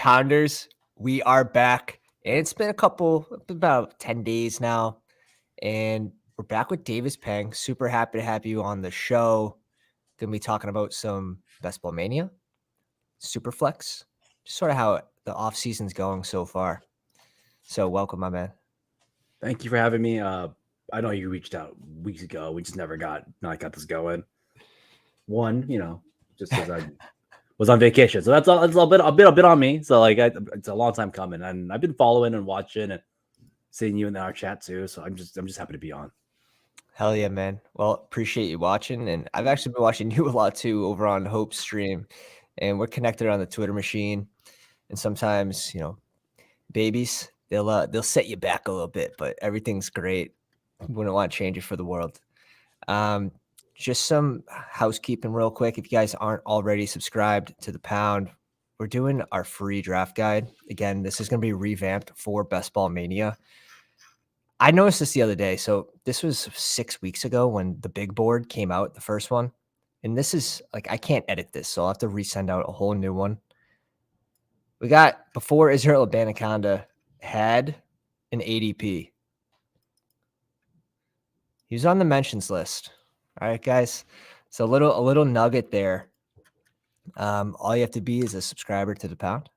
Pounders, we are back. And it's been about 10 days now. And we're back with Davis Peng. Super happy to have you on the show. Going to be talking about some Best Ball Mania, Superflex, just sort of how the off season's going so far. So welcome, my man. Thank you for having me. I know you reached out weeks ago. We just never got this going. Just because I was on vacation, so that's a bit on me. So it's a long time coming, and I've been following and watching and seeing you in our chat too. So I'm just happy to be on. Hell yeah, man. Well, appreciate you watching. And I've actually been watching you a lot too over on Hope's stream. And we're connected on the Twitter machine. And sometimes, babies, they'll set you back a little bit, but everything's great. Wouldn't want to change it for the world. Just some housekeeping real quick. If you guys aren't already subscribed to the Pound, we're doing our free draft guide. Again, this is going to be revamped for Best Ball Mania. I noticed this the other day. So this was 6 weeks ago when the big board came out, the first one. And this is I can't edit this, so I'll have to resend out a whole new one. We got before Israel Abanaconda had an ADP. He was on the mentions list. All right, guys. So a little nugget there. All you have to be is a subscriber to the Pound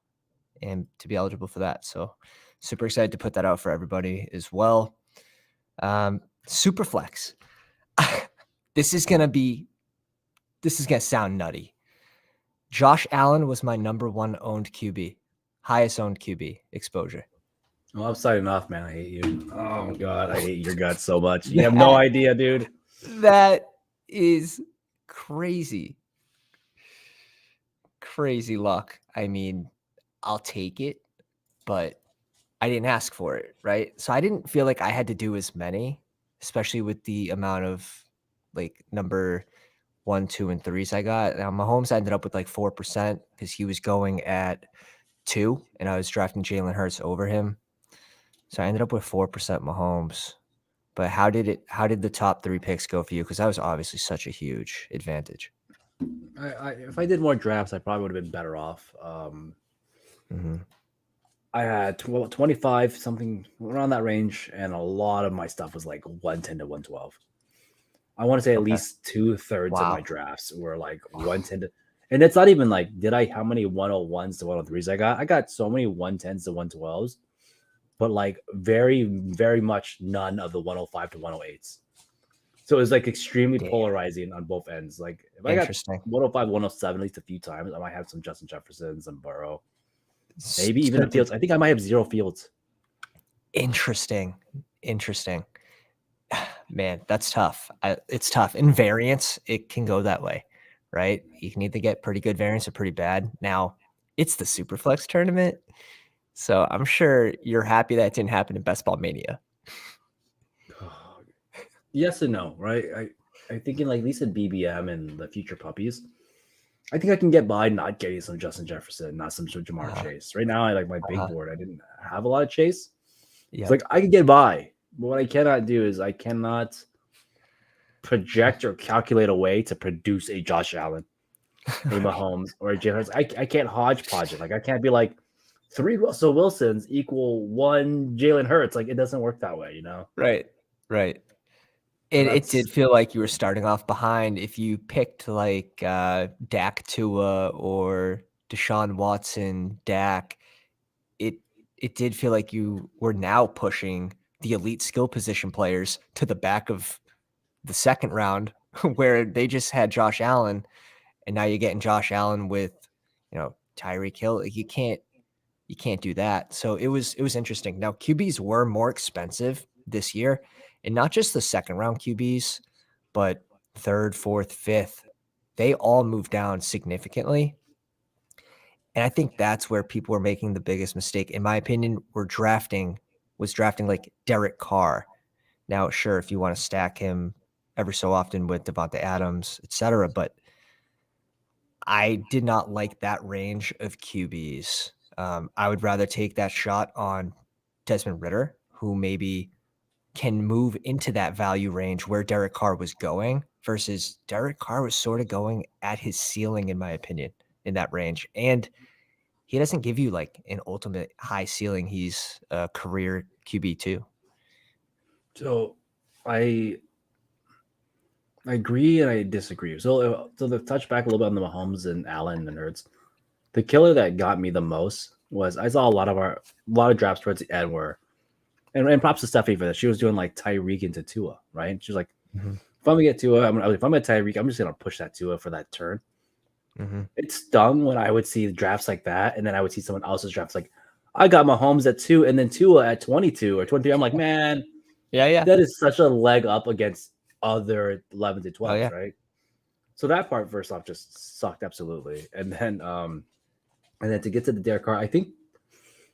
and to be eligible for that. So super excited to put that out for everybody as well. Superflex. This is gonna sound nutty. Josh Allen was my number one owned QB, highest owned QB exposure. Well, I'm signing off, man. I hate you. Oh God, I hate your guts so much. You have no idea, dude. That is crazy. Crazy luck. I mean, I'll take it, but I didn't ask for it, right? So I didn't feel like I had to do as many, especially with the amount of number 1, 2, and 3s I got. Now Mahomes ended up with 4% because he was going at 2, and I was drafting Jalen Hurts over him. So I ended up with 4% Mahomes. But how did the top 3 picks go for you? Because that was obviously such a huge advantage. If I did more drafts, I probably would have been better off. I had 25, something around that range, and a lot of my stuff was 110 to 112. I want to say at least 2/3 of my drafts were 110 to, and it's not even how many 101s to 103s I got? I got so many 110s to 112s, but very, very much none of the 105 to 108s. So it was extremely polarizing on both ends. If I got 105, 107 at least a few times, I might have some Justin Jefferson, some Burrow. Maybe even the Fields. I think I might have 0 Fields. Interesting. Man, that's tough. It's tough. In variance, it can go that way, right? You can either get pretty good variance or pretty bad. Now, it's the Superflex tournament, so I'm sure you're happy that it didn't happen in Best Ball Mania. Yes and no, right? I think at least in BBM and the future puppies, I think I can get by not getting some Justin Jefferson, not some Jamar Chase. Right now, I my big board. I didn't have a lot of Chase. It's I can get by. But what I cannot do is I cannot project or calculate a way to produce a Josh Allen, a Mahomes, or a Jalen Hurts. I can't hodgepodge it. I can't be 3 Russell Wilsons equal 1 Jalen Hurts. It doesn't work that way, Right. It did feel like you were starting off behind. If you picked Dak Tua or Deshaun Watson, Dak, it did feel like you were now pushing the elite skill position players to the back of the second round where they just had Josh Allen, and now you're getting Josh Allen with, Tyreek Hill. You can't do that. So it was interesting. Now QBs were more expensive this year, and not just the second round QBs, but 3rd, 4th, 5th, they all moved down significantly. And I think that's where people were making the biggest mistake. In my opinion, was drafting Derek Carr. Now, sure, if you want to stack him every so often with Devonta Adams, etc., but I did not like that range of QBs. I would rather take that shot on Desmond Ridder, who maybe can move into that value range where Derek Carr was going, versus Derek Carr was sort of going at his ceiling, in my opinion, in that range. And he doesn't give you like an ultimate high ceiling. He's a career QB too. So I agree and I disagree. So to touch back a little bit on the Mahomes and Allen and Hurts, the killer that got me the most was I saw a lot of drafts towards the end where and props to Stephanie for that. She was doing like Tyreek into Tua, right? She was like, Mm-hmm. if I'm gonna get Tua, if I'm at Tyreek, I'm just gonna push that Tua for that turn. Mm-hmm. It stung when I would see drafts like that, and then I would see someone else's drafts like I got Mahomes at 2 and then Tua at 22 or 23. I'm like, man, Yeah. that is such a leg up against other 11 to Oh 12s, yeah. right? So that part first off just sucked absolutely. And then to get to the Derek Carr, I think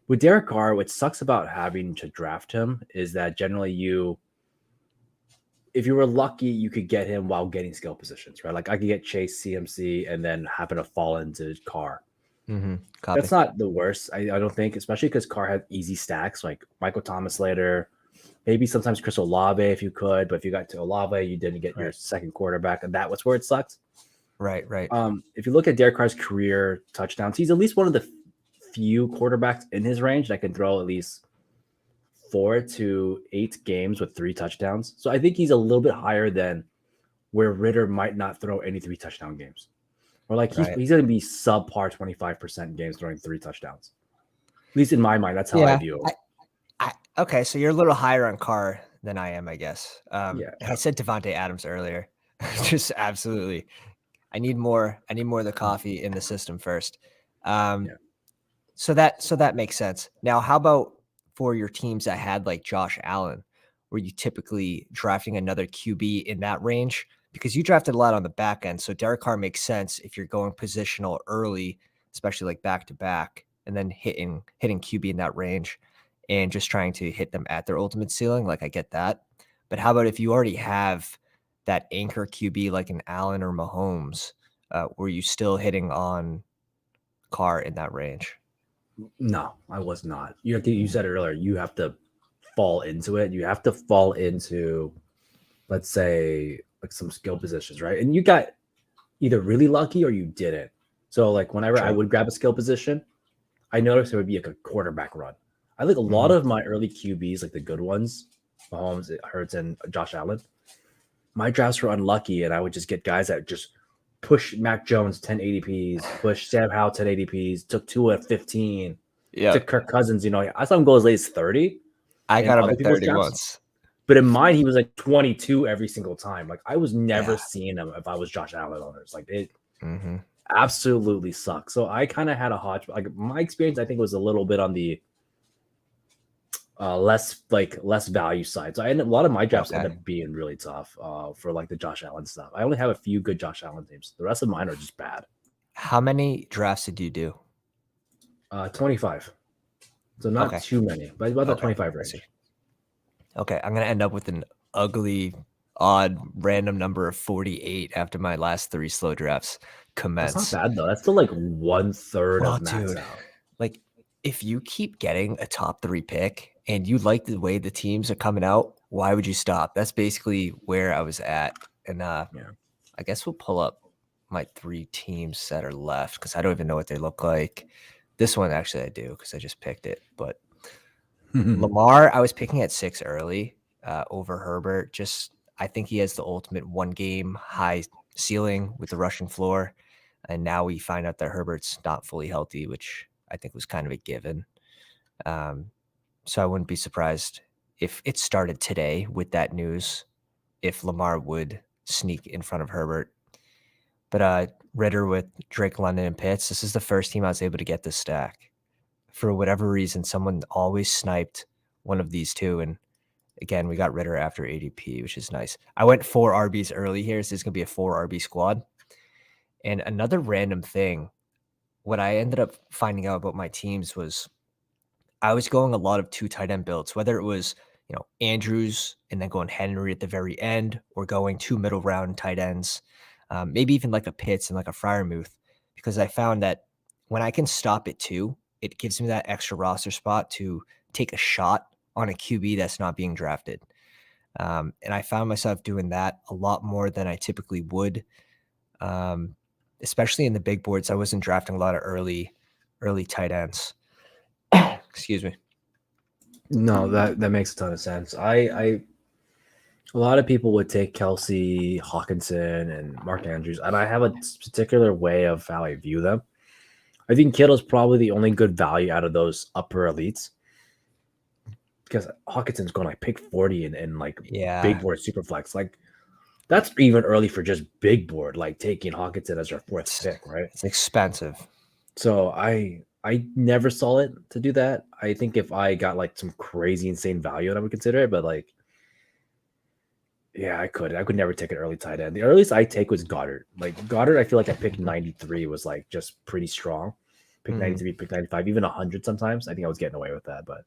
with Derek Carr, what sucks about having to draft him is that generally if you were lucky, you could get him while getting skill positions, right? Like I could get Chase CMC and then happen to fall into Carr. Mm-hmm. Copy. That's not the worst, I don't think, especially because Carr had easy stacks like Michael Thomas later, maybe sometimes Chris Olave if you could, but if you got to Olave, you didn't get your second quarterback, and that was where it sucked. Right. If you look at Derek Carr's career touchdowns, he's at least one of the few quarterbacks in his range that can throw at least 4 to 8 games with 3 touchdowns. So I think he's a little bit higher than where Ritter might not throw any 3 touchdown games. Or like he's going to be subpar 25% games throwing 3 touchdowns. At least in my mind, that's how I view him. Okay, so you're a little higher on Carr than I am, I guess. Yeah. I said Devontae Adams earlier. Just absolutely. I need more of the coffee in the system first. So that makes sense. Now, how about for your teams that had like Josh Allen? Were you typically drafting another QB in that range? Because you drafted a lot on the back end. So Derek Carr makes sense if you're going positional early, especially like back to back, and then hitting QB in that range and just trying to hit them at their ultimate ceiling. Like I get that. But how about if you already have that anchor QB like an Allen or Mahomes? Were you still hitting on Carr in that range? No, I was not. You said it earlier. You have to fall into it. You have to fall into, let's say, like some skill positions, right? And you got either really lucky or you didn't. So like whenever I would grab a skill position, I noticed there would be like a quarterback run. I think a lot of my early QBs, like the good ones, Mahomes, Hurts, and Josh Allen, my drafts were unlucky, and I would just get guys that just push Mac Jones 10 ADPs, push Sam Howell 10 ADPs, took Tua at 15, took Kirk Cousins. I saw him go as late as 30. I got him at 30 once. But in mine, he was like 22 every single time. Like I was never seeing him if I was Josh Allen owners. Like it absolutely sucks. So I kind of had a hodgepodge. Like my experience, I think, was a little bit on the less value side. So a lot of my drafts end up being really tough for like the Josh Allen stuff. I only have a few good Josh Allen teams. The rest of mine are just bad. How many drafts did you do? 25. So not too many, but about the 25 range. Okay, I'm gonna end up with an ugly, odd, random number of 48 after my last 3 slow drafts commence. That's not bad though. That's still like 1/3 of max out. Like if you keep getting a top 3 pick and you like the way the teams are coming out, why would you stop? That's basically where I was at. And I guess we'll pull up my 3 teams that are left because I don't even know what they look like. This one actually I do because I just picked it. But Lamar, I was picking at 6 early over Herbert. I think he has the ultimate 1-game high ceiling with the rushing floor. And now we find out that Herbert's not fully healthy, which I think was kind of a given. So I wouldn't be surprised if it started today with that news, if Lamar would sneak in front of Herbert. But Ritter with Drake London and Pitts, this is the first team I was able to get this stack. For whatever reason, someone always sniped one of these two. And again, we got Ritter after ADP, which is nice. I went 4 RBs early here, so this is going to be a 4 RB squad. And another random thing, what I ended up finding out about my teams was I was going a lot of 2 tight end builds, whether it was, Andrews and then going Henry at the very end or going 2 middle round tight ends, maybe even like a Pitts and like a Freiermuth, because I found that when I can stop at 2, it gives me that extra roster spot to take a shot on a QB that's not being drafted. And I found myself doing that a lot more than I typically would, especially in the big boards. I wasn't drafting a lot of early 2 tight end builds. I was drafting a lot of 2 middle round tight ends. And then I found myself doing that a lot more than I typically would, especially in the big boards. I wasn't drafting a lot of early 2 tight end builds. I was drafting a lot of 2 middle round tight ends. And then I found myself doing that a lot more than I typically would, especially in the big boards. I wasn't drafting a lot of early early tight ends. Excuse me. No, that makes a ton of sense. A lot of people would take Kelsey, Hawkinson, and Mark Andrews, and I have a particular way of how I view them. I think Kittle's probably the only good value out of those upper elites because Hawkinson's going like pick 40 and like big Yeah, board super flex. Like that's even early for just big board, like taking Hawkinson as your fourth pick, right? it's expensive. So I never saw it to do that. I think if I got like some crazy insane value, I would consider it, but like yeah, I could. I could never take an early tight end. The earliest I take was Goddard. Like Goddard, I feel like I picked 93 was like just pretty strong. Pick 93, pick 95, even 100 sometimes. I think I was getting away with that, but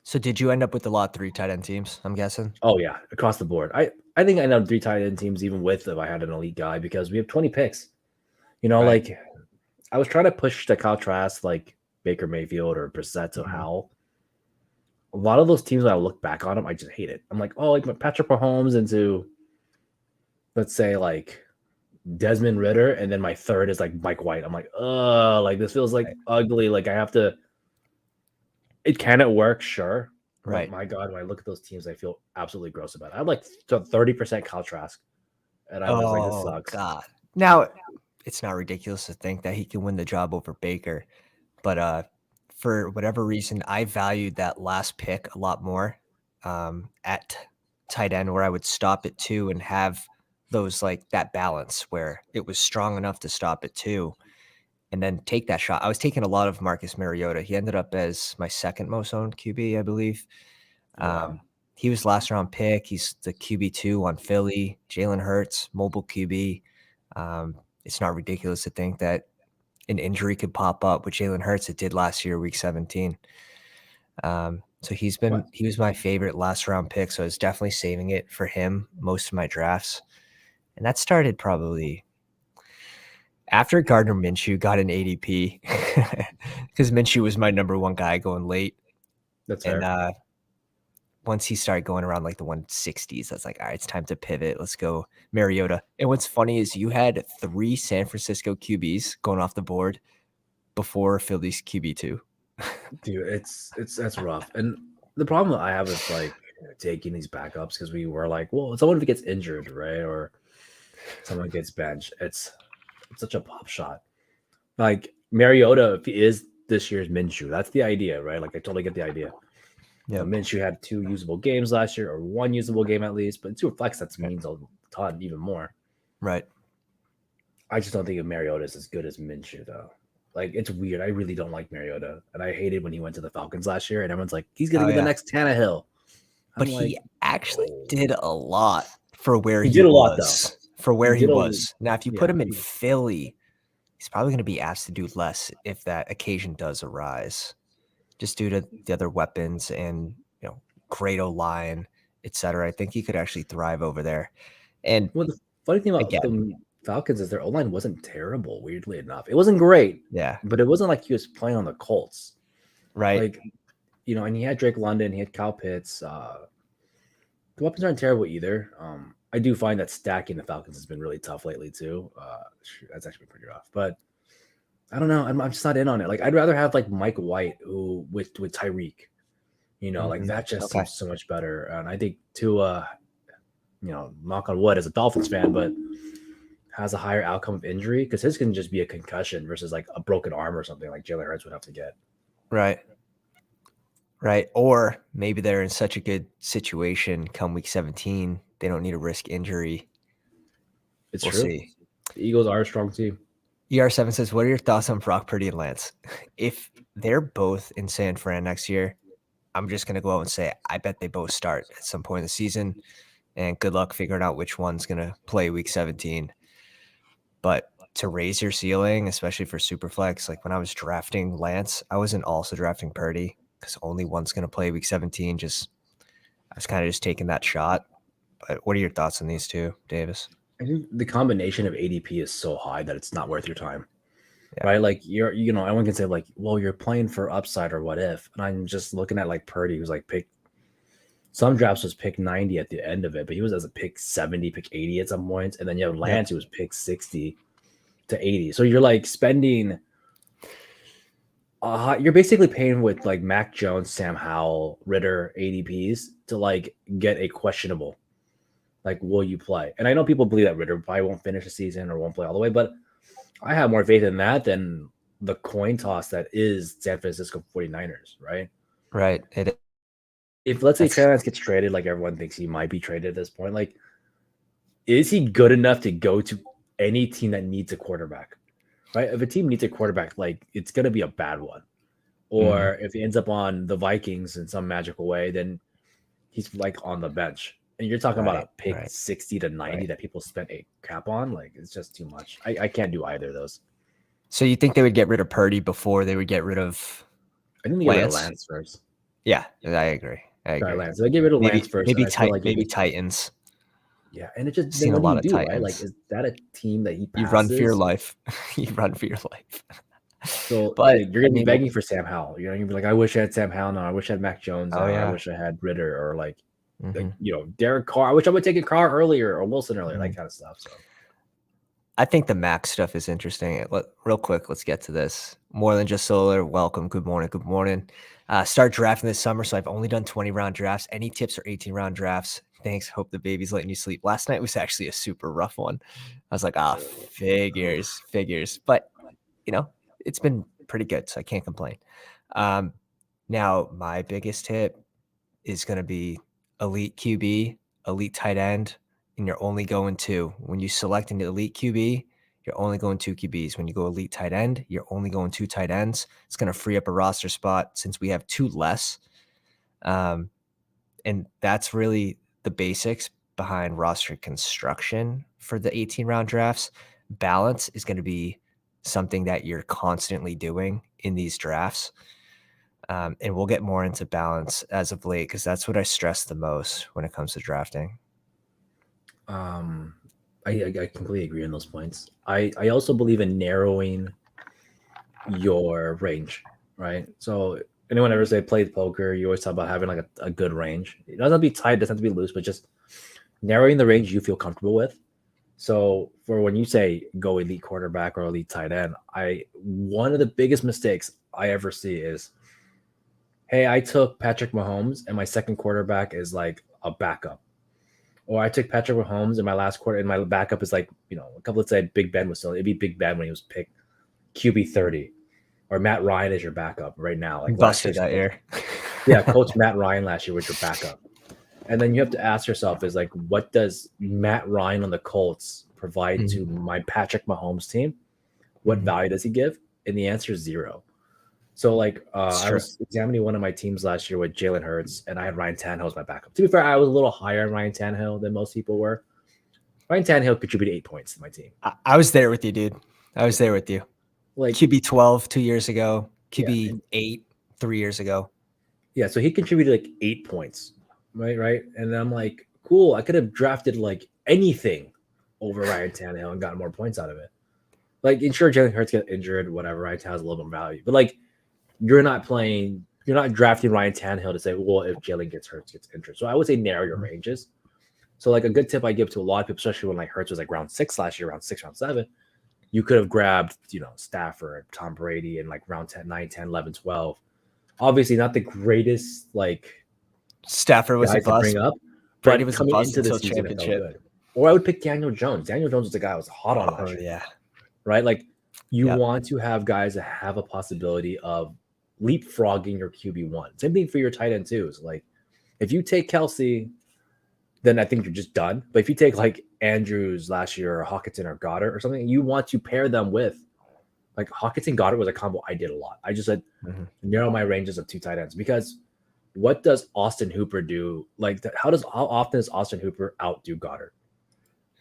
So did you end up with a lot of 3 tight end teams, I'm guessing? oh yeah, across the board. I think I ended up 3 tight end teams even with if I had an elite guy because we have 20 picks. You know, Right. like I was trying to push the contrast like Baker Mayfield or Brissett to Howell. A lot of those teams when I look back on them, I just hate it. I'm like, oh, like Patrick Mahomes into let's say like Desmond Ritter, and then my third is like Mike White. I'm like, oh, like this feels like ugly. Like I have to. It cannot work, sure, but Right. my God, when I look at those teams, I feel absolutely gross about it. I had like 30% Kyle Trask, and I was like, this Oh, sucks. God. Now, it's not ridiculous to think that he can win the job over Baker, but for whatever reason, I valued that last pick a lot more, at tight end where I would stop at 2 and have those like that balance where it was strong enough to stop at 2 and then take that shot. I was taking a lot of Marcus Mariota. He ended up as my second most owned QB, I believe. Wow. He was last round pick. He's the QB2 on Philly. Jalen Hurts, mobile QB. It's not ridiculous to think that an injury could pop up with Jalen Hurts. It did last year, week 17. So he was my favorite last round pick. So I was definitely saving it for him most of my drafts. And that started probably after Gardner Minshew got an ADP because Minshew was my number one guy going late. That's And fair. once he started going around like the 160s, I was like, all right, it's time to pivot. Let's go Mariota. And what's funny is you had 3 San Francisco QBs going off the board before Philly's QB2. Dude, that's rough. And the problem that I have is like taking these backups because we were like, well, someone gets injured, right? Or someone gets benched. It's such a pop shot. Like Mariota, if he is this year's Minshew, that's the idea, right? Like I totally get the idea. Yep. Minshew had 2 usable games last year, or 1 usable game at least, but 2 flex that means a ton, even more. Right. I just don't think of Mariota is as good as Minshew, though. Like it's weird. I really don't like Mariota, and I hated when he went to the Falcons last year, and everyone's like, he's gonna Oh, be the yeah. next Tannehill. But I'm he like, actually oh. did a lot for where He he did a lot, though. was. For He where he did a was. Now, if you put yeah. him in Philly, he's probably going to be asked to do less if that occasion does arise, just due to the other weapons and great O-line, etc. I think he could actually thrive over there. And Well, the funny thing about again, the Falcons is their O line wasn't terrible. Weirdly enough, it wasn't great, yeah, but it wasn't like he was playing on the Colts. right. Like, and he had Drake London, he had Kyle Pitts. The weapons aren't terrible either. I do find that stacking the Falcons has been really tough lately too. That's actually been pretty rough, but I don't know. I'm just not in on it. Like I'd rather have like Mike White who with Tyreek, like that just Okay. seems so much better. And I think Tua, knock on wood as a Dolphins fan, but has a higher outcome of injury because his can just be a concussion versus like a broken arm or something like Jalen Hurts would have to get. Right. Right. Or maybe they're in such a good situation come week 17, they don't need to risk injury. It's We'll true. see. The Eagles are a strong team. ER7 says, what are your thoughts on Brock Purdy and Lance? If they're both in San Fran next year, I'm just going to go out and say, I bet they both start at some point in the season. And good luck figuring out which one's going to play week 17. But to raise your ceiling, especially for Superflex, like when I was drafting Lance, I wasn't also drafting Purdy because only one's going to play week 17. I was kind of just taking that shot. But what are your thoughts on these two, Davis? I think the combination of ADP is so high that it's not worth your time. Yeah. Right? Like everyone can say like, well, you're playing for upside or what if, and I'm just looking at like Purdy, who's like pick. Some drafts was pick 90 at the end of it, but he was as a pick 70, pick 80 at some points, and then you have Lance, who was pick 60 to 80. So you're like spending You're basically paying with like Mac Jones, Sam Howell, Ritter, ADPs to like get a questionable. Like, will you play? And I know people believe that Ritter probably won't finish the season or won't play all the way, but I have more faith in that than the coin toss that is San Francisco 49ers, right? Right. If let's say Trey That's Lance gets traded, like everyone thinks he might be traded at this point, like, is he good enough to go to any team that needs a quarterback? Right? If a team needs a quarterback, like it's gonna be a bad one. Or if he ends up on the Vikings in some magical way, then he's like on the bench. And you're talking about a pick 60 to 90 that people spent a cap on. Like it's just too much. I can't do either of those. So you think they would get rid of Purdy before they would get rid of I think they get rid of Lance first. Yeah, I agree. Lance. So they get rid of Lance first. Maybe Titans. Yeah, and it just Seen then a what lot do you of do, right? Like, Titans. is that a team that he passes? You run for your life. You run for your life. So But like, you're gonna be begging for Sam Howell. You're gonna be like, I wish I had Sam Howell now. I wish I had Mac Jones now. I wish I had Ritter or like Derek Carr. I wish I would take a Carr earlier or Wilson earlier, that kind of stuff. So I think the Mac stuff is interesting. Real quick, let's get to this. More than just solar. Welcome. Good morning. Good morning. Start drafting this summer. So I've only done 20-round drafts. Any tips for 18-round drafts? Thanks. Hope the baby's letting you sleep. Last night was actually a super rough one. I was like, figures. But, it's been pretty good, so I can't complain. Now, my biggest tip is going to be elite QB, elite tight end, and you're only going two. When you select an elite QB, you're only going two QBs. When you go elite tight end, you're only going two tight ends. It's going to free up a roster spot since we have two less. And that's really the basics behind roster construction for the 18-round drafts. Balance is going to be something that you're constantly doing in these drafts. And we'll get more into balance as of late because that's what I stress the most when it comes to drafting. I completely agree on those points. I also believe in narrowing your range, right? So anyone ever say played poker, you always talk about having like a good range. It doesn't have to be tight, it doesn't have to be loose, but just narrowing the range you feel comfortable with. So for when you say go elite quarterback or elite tight end, one of the biggest mistakes I ever see is, hey, I took Patrick Mahomes and my second quarterback is like a backup. Or I took Patrick Mahomes in my last quarter and my backup is like, a couple of said Big Ben was still, it'd be Big Ben when he was picked QB 30. Or Matt Ryan is your backup right now. Like busted that year. Yeah, coach Matt Ryan last year was your backup. And then you have to ask yourself is like, what does Matt Ryan on the Colts provide to my Patrick Mahomes team? What value does he give? And the answer is zero. So like I was examining one of my teams last year with Jalen Hurts, and I had Ryan Tannehill as my backup. To be fair, I was a little higher on Ryan Tannehill than most people were. Ryan Tannehill contributed 8 points to my team. I was there with you, dude. I was there with you. Like QB 12 2 years ago, QB 8 3 years ago. Yeah, so he contributed like 8 points, right? And I'm like, cool. I could have drafted like anything over Ryan Tannehill and gotten more points out of it. Like, sure, Jalen Hurts get injured, whatever. Ryan Tannehill's a little bit value, but like, you're not drafting Ryan Tannehill to say, well, if Jalen gets injured. So I would say narrow your ranges. So like a good tip I give to a lot of people, especially when like Hurts was like round 6 last year, round 6, round 7, you could have grabbed, Stafford, Tom Brady in like round 10, 9, 10, 11, 12. Obviously not the greatest, like Stafford was a bust. Bring up, Brady was coming a bust into the season, championship. good. Or I would pick Daniel Jones. Daniel Jones was the guy I was hot on last year. Yeah. Right? Like you want to have guys that have a possibility of leapfrogging your QB1. Same thing for your tight end too. So like if you take Kelsey, then I think you're just done. But if you take like Andrews last year or Hawkinson or Goddard or something, you want to pair them with like Hawkinson Goddard was a combo I did a lot. I just said narrow my ranges of two tight ends because what does Austin Hooper do? Like how often does Austin Hooper outdo Goddard?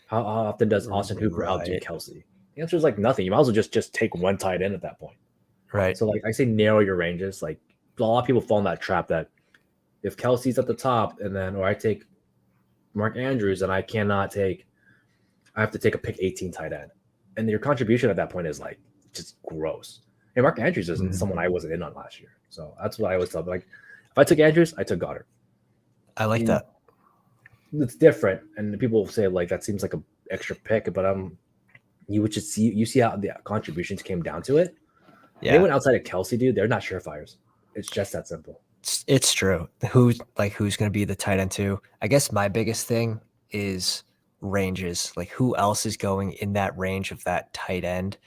How often does Austin Hooper outdo Kelsey? The answer is like nothing. You might as well just take one tight end at that point. Right. So like I say narrow your ranges. Like a lot of people fall in that trap that if Kelsey's at the top or I take Mark Andrews and I have to take a pick 18 tight end. And your contribution at that point is like just gross. And Mark Andrews isn't someone I wasn't in on last year. So that's what I always tell them. Like if I took Andrews, I took Goddard. I like that. It's different. And people say like that seems like an extra pick, but you see how the contributions came down to it. Yeah. Anyone outside of Kelsey, dude, they're not surefires. It's just that simple. It's true. Who's going to be the tight end too? I guess my biggest thing is ranges. Like who else is going in that range of that tight end?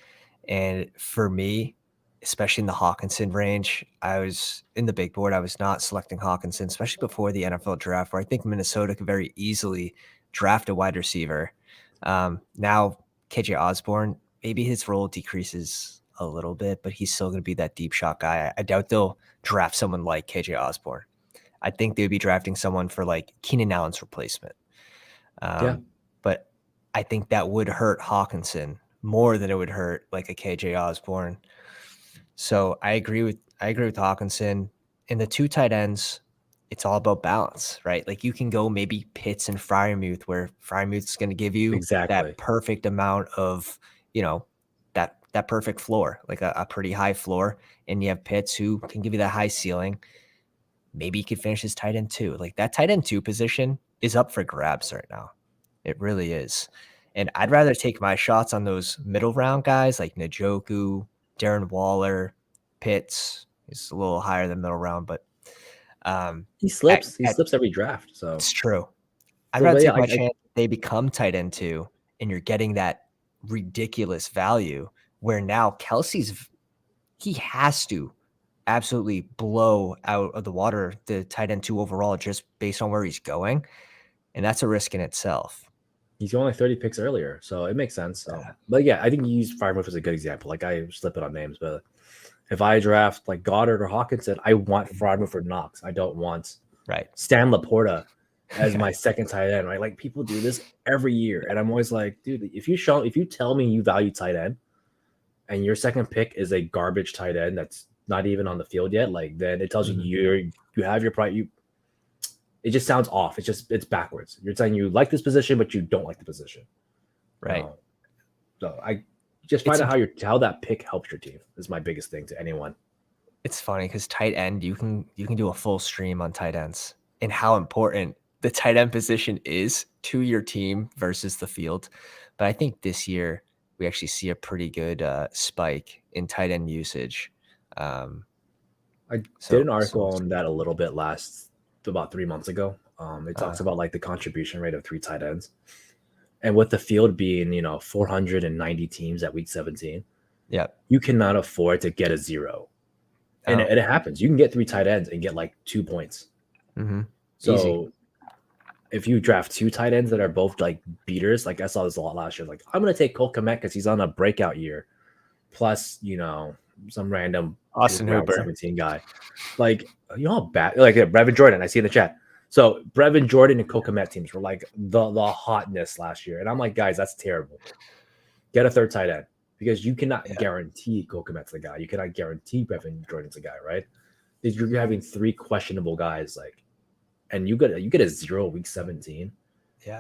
And for me, especially in the Hawkinson range, I was in the big board. I was not selecting Hawkinson, especially before the NFL draft, where I think Minnesota could very easily draft a wide receiver. Now, KJ Osborne, maybe his role decreases a little bit, but he's still going to be that deep shot guy. I doubt they'll draft someone like KJ Osborne. I think they would be drafting someone for like Keenan Allen's replacement. Yeah, But I think that would hurt Hawkinson more than it would hurt like a KJ Osborne. So I agree with Hawkinson. In the two tight ends, it's all about balance, right? Like you can go maybe Pitts and Freiermuth, where Freiermuth's going to give you exactly. that perfect amount of, that perfect floor, like a pretty high floor, and you have Pitts who can give you that high ceiling. Maybe he could finish his tight end two. Like that tight end two position is up for grabs right now. It really is. And I'd rather take my shots on those middle round guys like Njoku, Darren Waller, Pitts. He's a little higher than middle round, but He slips. He slips every draft. So it's true. I'd so, rather but yeah, take my chance if they become tight end two, and you're getting that ridiculous value where now he has to absolutely blow out of the water the tight end two overall just based on where he's going. And that's a risk in itself. he's only 30 picks earlier, so it makes sense. So, but yeah, I think you used Freiermuth as a good example. Like I slip it on names, but if I draft like Goddard or Hawkinson, I want Freiermuth or Knox. I don't want Stan Laporta as my second tight end, right? Like people do this every year, and I'm always like, dude, if you tell me you value tight end, and your second pick is a garbage tight end that's not even on the field yet, like then it tells you you have your price. It just sounds off. It's backwards. You're saying you like this position, but you don't like the position, right? So I just find out how that pick helps your team is my biggest thing to anyone. It's funny because tight end, you can do a full stream on tight ends and how important the tight end position is to your team versus the field. But I think this year we actually see a pretty good spike in tight end usage. I did an article on that a little bit about 3 months ago. It talks about like the contribution rate of three tight ends, and with the field being 490 teams at week 17, you cannot afford to get a zero, and it happens. You can get three tight ends and get like 2 points. So easy. If you draft two tight ends that are both like beaters, like I saw this a lot last year, like I'm gonna take Cole Kmet because he's on a breakout year, plus some random Austin Hooper 17 guy, like how bad, like Brevin Jordan. I see in the chat. So Brevin Jordan and Cole Kmet teams were like the hotness last year, and I'm like, guys, that's terrible. Get a third tight end because you cannot guarantee Cole Kmet's the guy. You cannot guarantee Brevin Jordan's the guy, right? You're having three questionable guys, like, and you get a 0 week 17,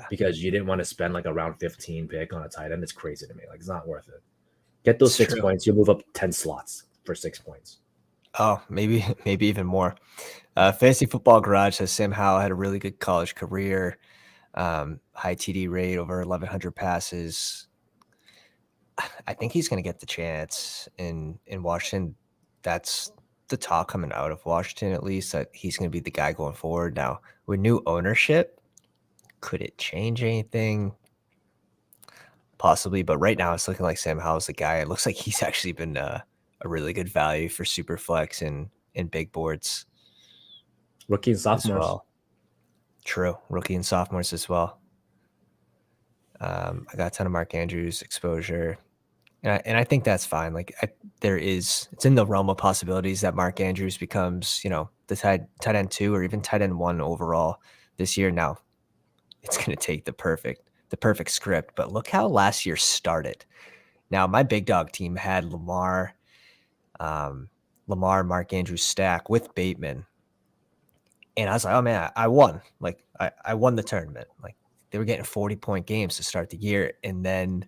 because you didn't want to spend like a round 15 pick on a tight end. It's crazy to me. Like it's not worth it. Get those 6 points. You'll move up 10 slots for 6 points. Oh, maybe even more. Fantasy Football Garage says Sam Howell had a really good college career, high TD rate, over 1,100 passes. I think he's going to get the chance in Washington. That's the talk coming out of Washington, at least, that he's going to be the guy going forward. Now, with new ownership, could it change anything? Possibly, but right now it's looking like Sam Howell's the guy. It looks like he's actually been a really good value for super flex and in big boards. Rookie and sophomores. Well. True. Rookie and sophomores as well. I got a ton of Mark Andrews exposure. And I think that's fine. Like it's in the realm of possibilities that Mark Andrews becomes, the tight end 2 or even tight end 1 overall this year. Now, it's going to take the perfect script, but look how last year started. Now, my big dog team had Lamar, Mark Andrews stack with Bateman. And I was like, oh man, I won. Like I won the tournament. Like they were getting 40-point games to start the year, and then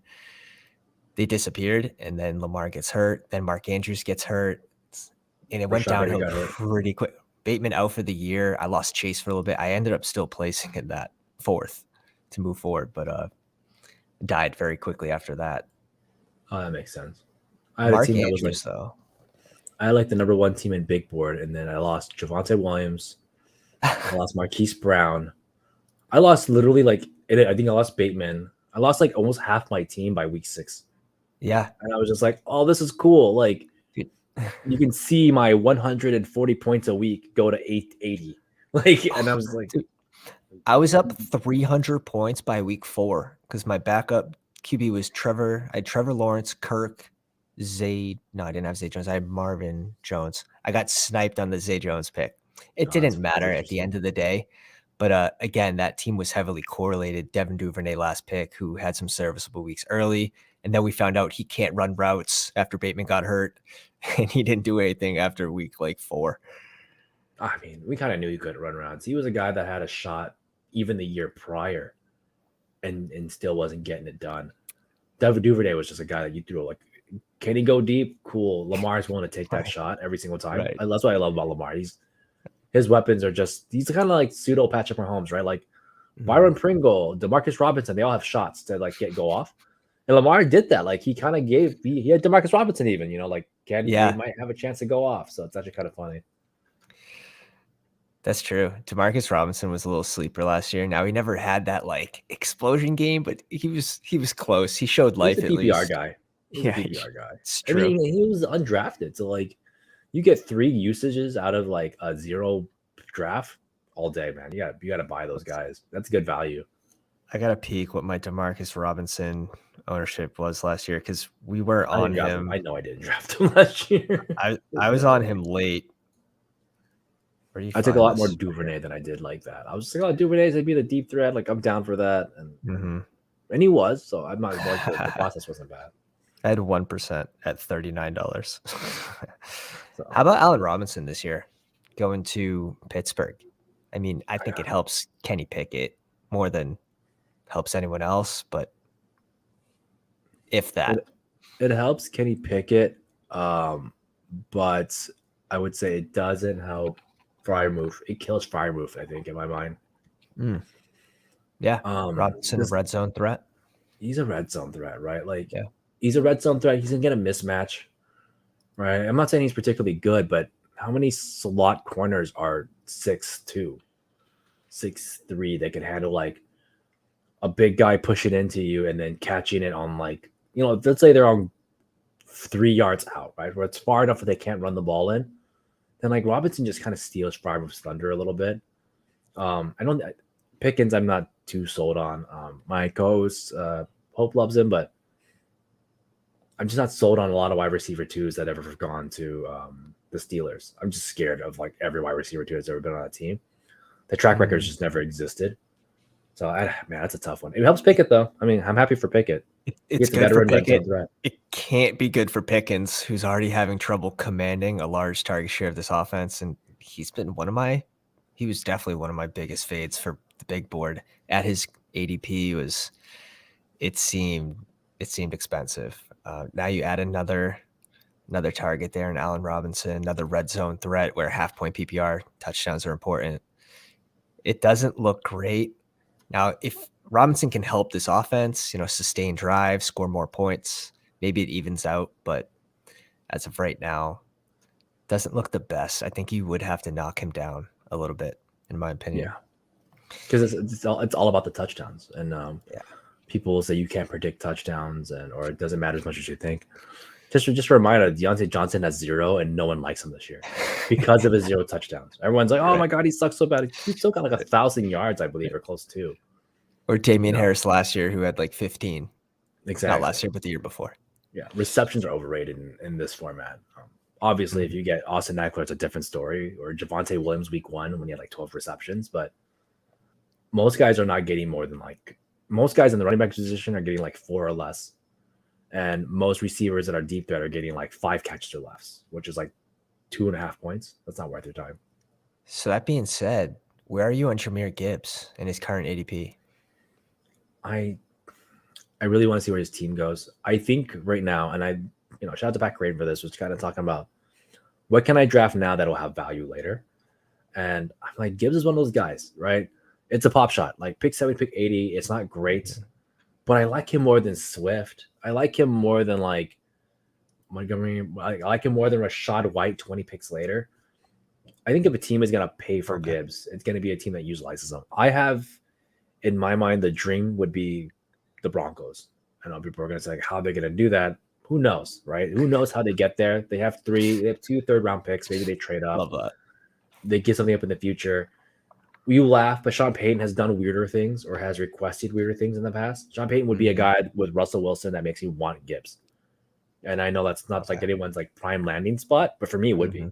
they disappeared, and then Lamar gets hurt, then Mark Andrews gets hurt, and it went downhill pretty quick. Bateman out for the year. I lost Chase for a little bit. I ended up still placing in that 4th to move forward, but died very quickly after that. Oh, that makes sense. I had Mark a team Andrews, that was like, though. I like the number one team in big board, and then I lost Javonte Williams. I lost Marquise Brown. I lost literally I think I lost Bateman. I lost like almost half my team by week 6. Yeah. And I was just like, oh, this is cool. Like you can see my 140 points a week go to 880. Like, and I was like, dude, I was up 300 points by week 4 because my backup QB was Trevor. I had Trevor Lawrence, Kirk, Zay. No, I didn't have Zay Jones. I had Marvin Jones. I got sniped on the Zay Jones pick. It didn't matter at the end of the day. But again, that team was heavily correlated. Devin Duvernay last pick, who had some serviceable weeks early. And then we found out he can't run routes after Bateman got hurt. And he didn't do anything after week 4. I mean, we kind of knew he couldn't run routes. He was a guy that had a shot even the year prior and still wasn't getting it done. Devin Duvernay was just a guy that you threw like, can he go deep? Cool. Lamar's willing to take that shot every single time. Right. That's what I love about Lamar. His weapons are he's kind of like pseudo Patrick Mahomes, right? Like Byron Pringle, Demarcus Robinson, they all have shots to like go off. And Lamar did that. Like he kind of he had Demarcus Robinson even, like he might have a chance to go off. So it's actually kind of funny. That's true. Demarcus Robinson was a little sleeper last year. Now he never had that like explosion game, but he was close. He showed life at least. PPR guy. Yeah, PPR guy. It's true. I mean, he was undrafted, so like you get 3 usages out of like a 0 draft all day, man. You gotta buy those guys. That's good value. I gotta peek what my Demarcus Robinson ownership was last year because we were on him. I know I didn't draft him last year. I was on him late. I took a lot more Duvernay than I did like that. I was just like, oh, Duvernay's would be the deep threat. Like I'm down for that, and he was. So I'm not like the process wasn't bad. I had 1% at $39. So, how about Allen Robinson this year going to Pittsburgh? I mean, I think it helps Kenny Pickett more than helps anyone else, but if that. It helps Kenny Pickett, but I would say it doesn't help Freiermuth. It kills Freiermuth, I think, in my mind. Yeah, Robinson, a red zone threat. He's a red zone threat, right? Like, he's a red zone threat. He's going to get a mismatch, right? I'm not saying he's particularly good, but how many slot corners are 6'2", 6'3" that can handle, like, a big guy pushing into you and then catching it on, like, let's say they're on 3 yards out, right? Where it's far enough that they can't run the ball in. Then, like, Robinson just kind of steals Freiermuth's thunder a little bit. Pickens, I'm not too sold on. My co-host, Hope loves him, but I'm just not sold on a lot of wide receiver 2s that ever have gone to the Steelers. I'm just scared of like every wide receiver 2 that's ever been on a team. The track record just never existed. So, man, that's a tough one. It helps Pickett, though. I mean, I'm happy for Pickett. It's good for Pickett. It can't be good for Pickens, who's already having trouble commanding a large target share of this offense. And he was definitely one of my biggest fades for the big board. At his ADP it seemed expensive. Now you add another target there in Allen Robinson, another red zone threat where half-point PPR touchdowns are important. It doesn't look great. Now, if Robinson can help this offense, sustain drive, score more points, maybe it evens out. But as of right now, doesn't look the best. I think you would have to knock him down a little bit, in my opinion. Yeah, because it's all about the touchdowns, and people will say you can't predict touchdowns, or it doesn't matter as much as you think. Just a reminder, Deontay Johnson has 0, and no one likes him this year because of his 0 touchdowns. Everyone's like, "Oh my God, he sucks so bad." He still got like 1,000 yards, I believe, or close to. Or Damian Harris last year, who had like 15. Exactly. Not last year, but the year before. Yeah, receptions are overrated in this format. Obviously, if you get Austin Eckler, it's a different story. Or Javonte Williams week 1 when he had like 12 receptions. But most guys are not getting more than most guys in the running back position are getting like 4 or less. And most receivers that are deep threat are getting like 5 catches or less, which is like 2.5 points. That's not worth your time. So that being said, where are you on Jahmyr Gibbs in his current ADP? I really want to see where his team goes. I think right now, and shout out to Pat Crane for this, was kind of talking about what can I draft now that will have value later. And I'm like, Gibbs is one of those guys, right? It's a pop shot. Like pick 70, pick 80. It's not great, but I like him more than Swift. I like him more than like Montgomery, I like him more than Rashad White 20 picks later. I think if a team is going to pay for Gibbs, it's going to be a team that utilizes him. I have, in my mind, the dream would be the Broncos. I know people are going to say, like, how they're going to do that. Who knows, right? Who knows how they get there? They have 2 third-round picks. Maybe they trade up. Love that. They get something up in the future. You laugh, but Sean Payton has done weirder things or has requested weirder things in the past. Sean Payton would be a guy with Russell Wilson that makes you want Gibbs. And I know that's not like anyone's like prime landing spot, but for me, it would be.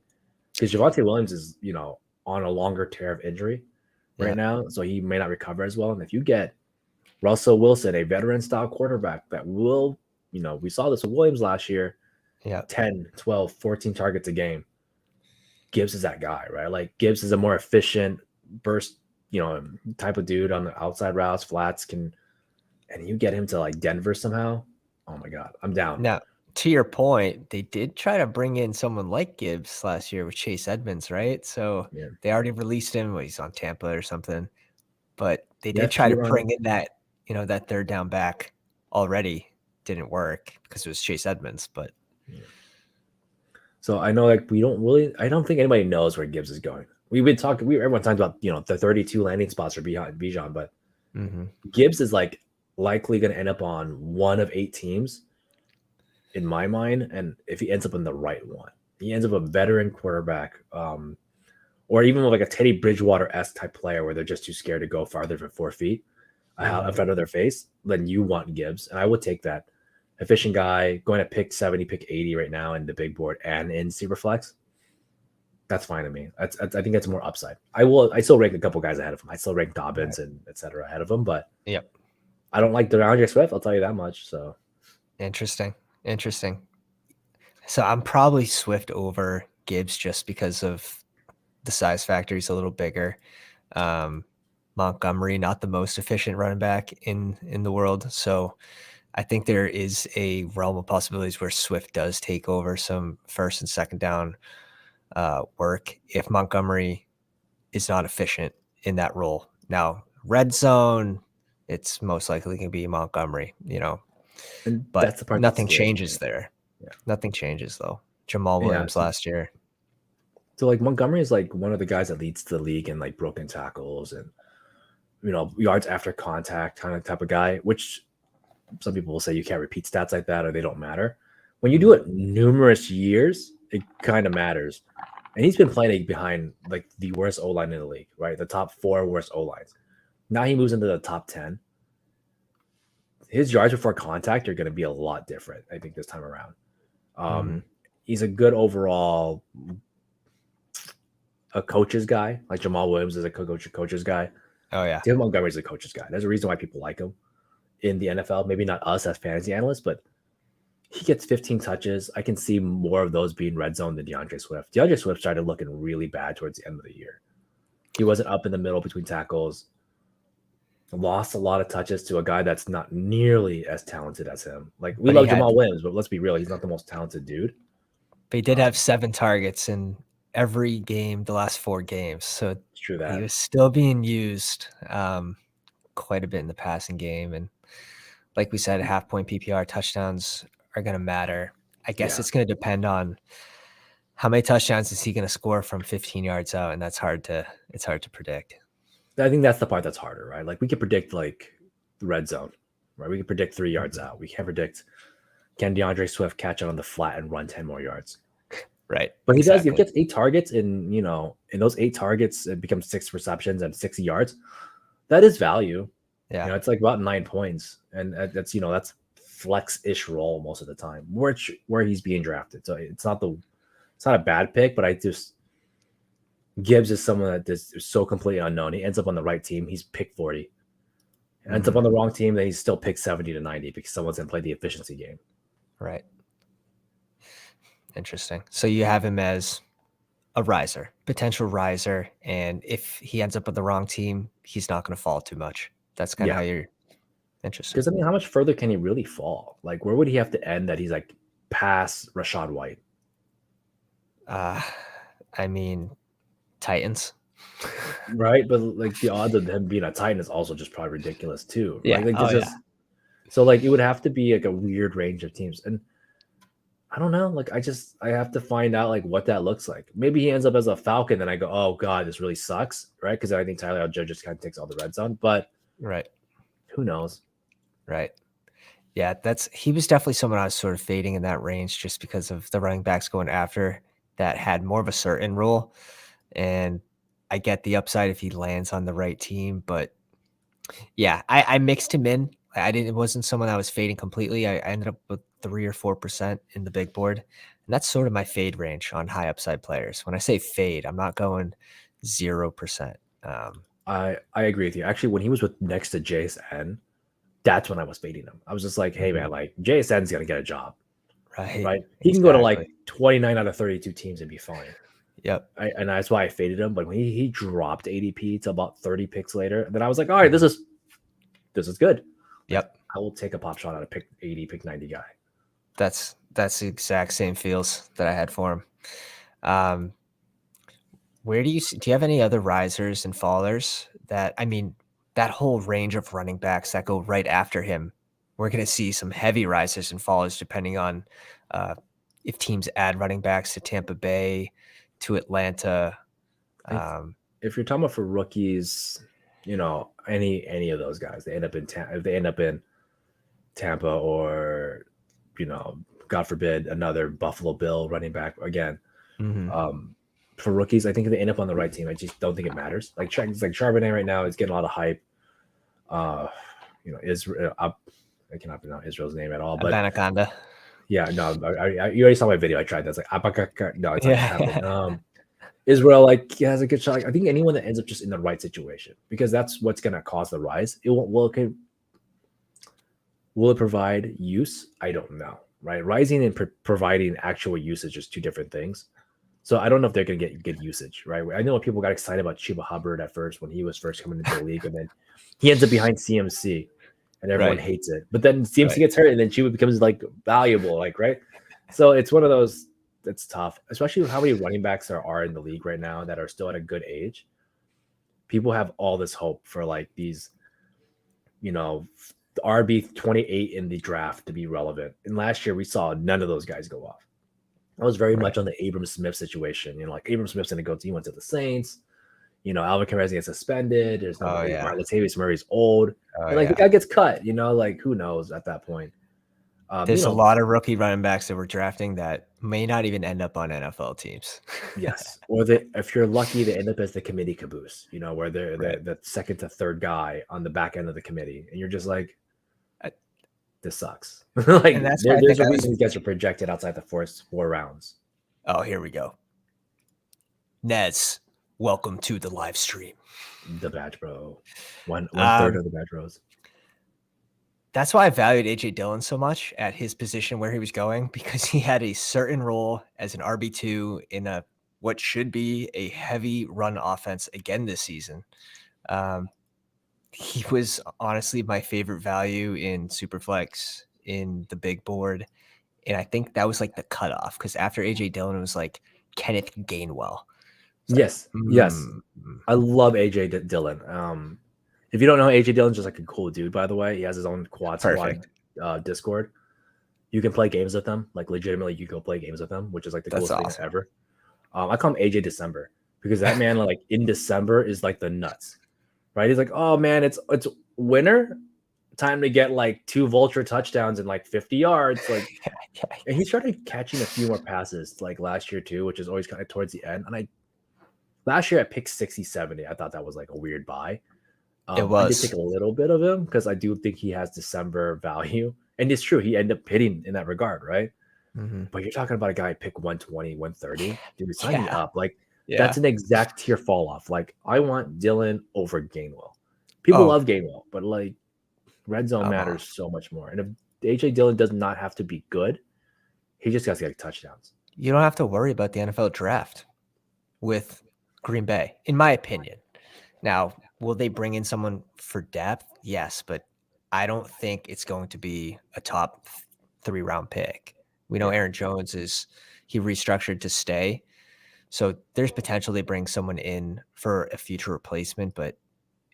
Because Javonte Williams is, on a longer tear of injury right now, so he may not recover as well. And if you get Russell Wilson, a veteran-style quarterback that will, we saw this with Williams last year, 10, 12, 14 targets a game. Gibbs is that guy, right? Like Gibbs is a more efficient burst, type of dude on the outside routes, flats and you get him to like Denver somehow. Oh my God, I'm down. Now, to your point, they did try to bring in someone like Gibbs last year with Chase Edmonds, right? So they already released him. Well, he's on Tampa or something, but they did try to bring in that, that third down back already. Didn't work because it was Chase Edmonds, but. So I know like I don't think anybody knows where Gibbs is going. We've been talking, everyone talks about, the 32 landing spots for Bijan, but Gibbs is like likely going to end up on one of 8 teams in my mind. And if he ends up in the right one, he ends up a veteran quarterback, or even like a Teddy Bridgewater-esque type player where they're just too scared to go farther than 4 feet in front of their face, then you want Gibbs. And I would take that. Efficient guy, going to pick 70, pick 80 right now in the big board and in Superflex. That's fine to me. I think that's more upside. I still rank a couple guys ahead of him. I still rank Dobbins and et cetera ahead of him, but I don't like DeAndre Swift. I'll tell you that much. So interesting. So I'm probably Swift over Gibbs just because of the size factor. He's a little bigger. Montgomery, not the most efficient running back in the world. So I think there is a realm of possibilities where Swift does take over some first and second down work if Montgomery is not efficient in that role. Now, red zone, it's most likely going to be Montgomery, and but that's the part nothing changes there. Nothing changes though. Jamal Williams last year. So like Montgomery is like one of the guys that leads the league in like broken tackles and yards after contact kind of type of guy, which some people will say you can't repeat stats like that or they don't matter. When you do it numerous years, it kind of matters. And he's been playing behind like the worst O-line in the league, right? The top 4 worst O-lines. Now he moves into the top 10. His yards before contact are going to be a lot different, I think, this time around. He's a good overall a coach's guy. Like Jamal Williams is a coach's guy. Oh, yeah. David Montgomery's a coach's guy. There's a reason why people like him in the NFL. Maybe not us as fantasy analysts, but he gets 15 touches. I can see more of those being red zone than DeAndre Swift. DeAndre Swift started looking really bad towards the end of the year. He wasn't up in the middle between tackles. Lost a lot of touches to a guy that's not nearly as talented as him. Like we love Jamal Williams, but let's be real, he's not the most talented dude. But he did have 7 targets in every game, the last 4 games. So it's true that he was still being used quite a bit in the passing game. And like we said, half-point PPR touchdowns are going to matter. I guess it's going to depend on how many touchdowns is he going to score from 15 yards out, and it's hard to predict. I think that's the part that's harder, right? Like we could predict like the red zone, right? We could predict 3 yards out. We can't predict can DeAndre Swift catch it on the flat and run 10 more yards. Right. But he does. He gets 8 targets, and in those 8 targets, it becomes 6 receptions and 60 yards. That is value. Yeah. It's like about 9 points, and that's that's flex-ish role most of the time, where he's being drafted. So it's not a bad pick, but Gibbs is someone that is so completely unknown. He ends up on the right team. He's pick 40. Ends up on the wrong team, then he's still picked 70 to 90 because someone's going to play the efficiency game. Right. Interesting. So you have him as a potential riser. And if he ends up with the wrong team, he's not going to fall too much. That's kind of how you're interested. Because how much further can he really fall? Like, where would he have to end that he's like past Rashad White? Titans. Right. But like the odds of him being a Titan is also just probably ridiculous too. Yeah. So like it would have to be like a weird range of teams. And I don't know. Like I have to find out like what that looks like. Maybe he ends up as a Falcon, then I go, oh god, this really sucks, right? Because I think Tyler Algier just kind of takes all the red zone, but Right. who knows? Right. Yeah, he was definitely someone I was sort of fading in that range just because of the running backs going after that had more of a certain role. And I get the upside if he lands on the right team, but yeah, I mixed him in. I didn't. It wasn't someone I was fading completely. I ended up with 3 or 4% in the big board, and that's sort of my fade range on high upside players. When I say fade, I'm not going 0%. I agree with you. Actually, when he was with next to JSN, that's when I was fading him. I was just like, hey man, like JSN's gonna get a job, Right. right? He can go to like Exactly. 29 out of 32 teams and be fine. Yep. And that's why I faded him. But when he dropped ADP to about 30 picks later, then I was like, all right, Mhm. this is good. Like Yep. I will take a pop shot at a pick 80, pick 90 guy. That's the exact same feels that I had for him. Um, Where do you have any other risers and fallers that I mean, that whole range of running backs that go right after him, we're gonna see some heavy risers and fallers depending on, uh, if teams add running backs to Tampa Bay, to Atlanta, I um, If you're talking about for rookies, any of those guys, if they end up in Tampa or God forbid another Buffalo Bill running back again. mhm, Um, for rookies, I think if they end up on the right team, I just don't think it matters. Like Charbonnet right now is getting a lot of hype. Uh, Israel. I cannot pronounce Israel's name at all, but Abanaconda. yeah, no, you already saw my video. I tried that. It's like no, it's not gonna happen. Yeah. Israel like he has a good shot. Like, I think anyone that ends up just in the right situation, because that's what's gonna cause the rise. It won't. Will it provide use? I don't know. Right, rising and providing actual usage is two different things. So I don't know if they're going to get good usage, right? I know people got excited about Chuba Hubbard at first when he was first coming into the league, and then he ends up behind CMC, and everyone Right, hates it. But then CMC right. gets hurt, and then Chuba becomes like valuable, like right. So it's one of those that's tough, especially with how many running backs there are in the league right now that are still at a good age. People have all this hope for like these, you know, RB 28 in the draft to be relevant. And last year we saw none of those guys go off. I was very Right. much on the Abram Smith situation. Like Abram Smith's going to go. He went to the Saints. Alvin Kamara gets suspended. There's Oh, nobody. yeah. Latavius Murray's old, Oh, and like the yeah. guy gets cut. Like who knows at that point. Um, you There's a know, lot of rookie running backs that we're drafting that may not even end up on NFL teams. yes. Or if you're lucky, they end up as the committee caboose. Where they're Right. the second to third guy on the back end of the committee, and you're just like, I this sucks. Like and that's why I there's think a I was reason these guys are projected outside the first 4 rounds. oh, here we go. Nez, welcome to the live stream. The badge bro, one third Um, of the badge bros. that's why I valued AJ Dillon so much at his position where he was going because he had a certain role as an RB2 in a what should be a heavy run offense again this season. Um, he was honestly my favorite value in Superflex in the big board. And I think that was like the cutoff because after AJ Dillon, it was like Kenneth Gainwell. It's like, Yes. I love AJ Dillon. If you don't know, AJ Dillon's just like a cool dude. By the way, he has his own quad squad perfect. Discord. You can play games with them. Like legitimately, you go play games with them, which is like the That's coolest thing awesome. ever. I call him AJ December because that man like in December is like the nuts, right? He's like, oh man, it's winter time to get like 2 vulture touchdowns and like 50 yards. Like, and he started catching a few more passes like last year too, which is always kind of towards the end. And last year I picked 60, 70. I thought that was like a weird buy. It I did take was. a little bit of him because I do think he has December value. And it's true. He ended up hitting in that regard, right? Mhm. But you're talking about a guy pick 120, 130. Dude, sign me Yeah. up. Like, that's Yeah. an exact tier fall off. Like, I want Dylan over Gainwell. People Oh, love Gainwell, but like, red zone come on. matters so much more. And if AJ Dillon does not have to be good, he just got to get touchdowns. You don't have to worry about the NFL draft with Green Bay, in my opinion. Now, will they bring in someone for depth? Yes, but I don't think it's going to be a top 3-round pick. We know Yeah. Aaron Jones he restructured to stay. So there's potential they bring someone in for a future replacement, but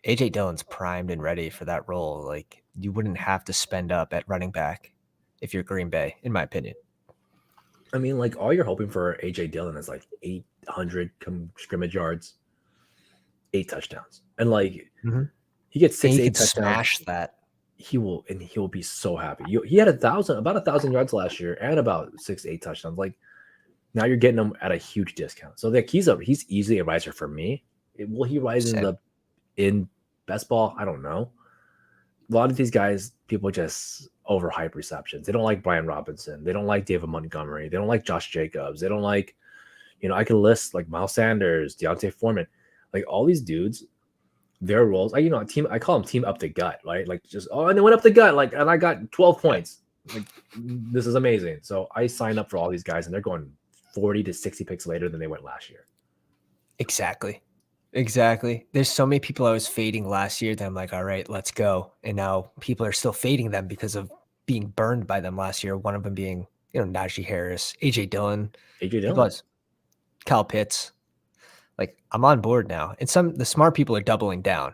AJ Dillon's primed and ready for that role. Like you wouldn't have to spend up at running back if you're Green Bay, in my opinion. I mean, like all you're hoping for AJ Dillon is like 800 scrimmage yards, 8 touchdowns, and like Mhm. he gets And six he to eight could touchdowns. smash that. He'll be so happy. He had about 1,000 yards last year and about 6 to 8 touchdowns. Like now you're getting him at a huge discount. So like he's easily a riser for me. Will he rise Same. in best ball? I don't know. A lot of these guys, people just overhype receptions. They don't like Brian Robinson. They don't like David Montgomery. They don't like Josh Jacobs. They don't like, I can list like Miles Sanders, Deontay Foreman, like all these dudes. Their roles, team. I call them team up the gut, right? Like just and they went up the gut, like, and I got 12 points. Like this is amazing. So I signed up for all these guys, and they're going 40 to 60 picks later than they went last year. Exactly. There's so many people I was fading last year that I'm like, all right, let's go. And now people are still fading them because of being burned by them last year. One of them being, Najee Harris, AJ Dillon. AJ People Dillon. else, Kyle Pitts. Like I'm on board now. And the smart people are doubling down.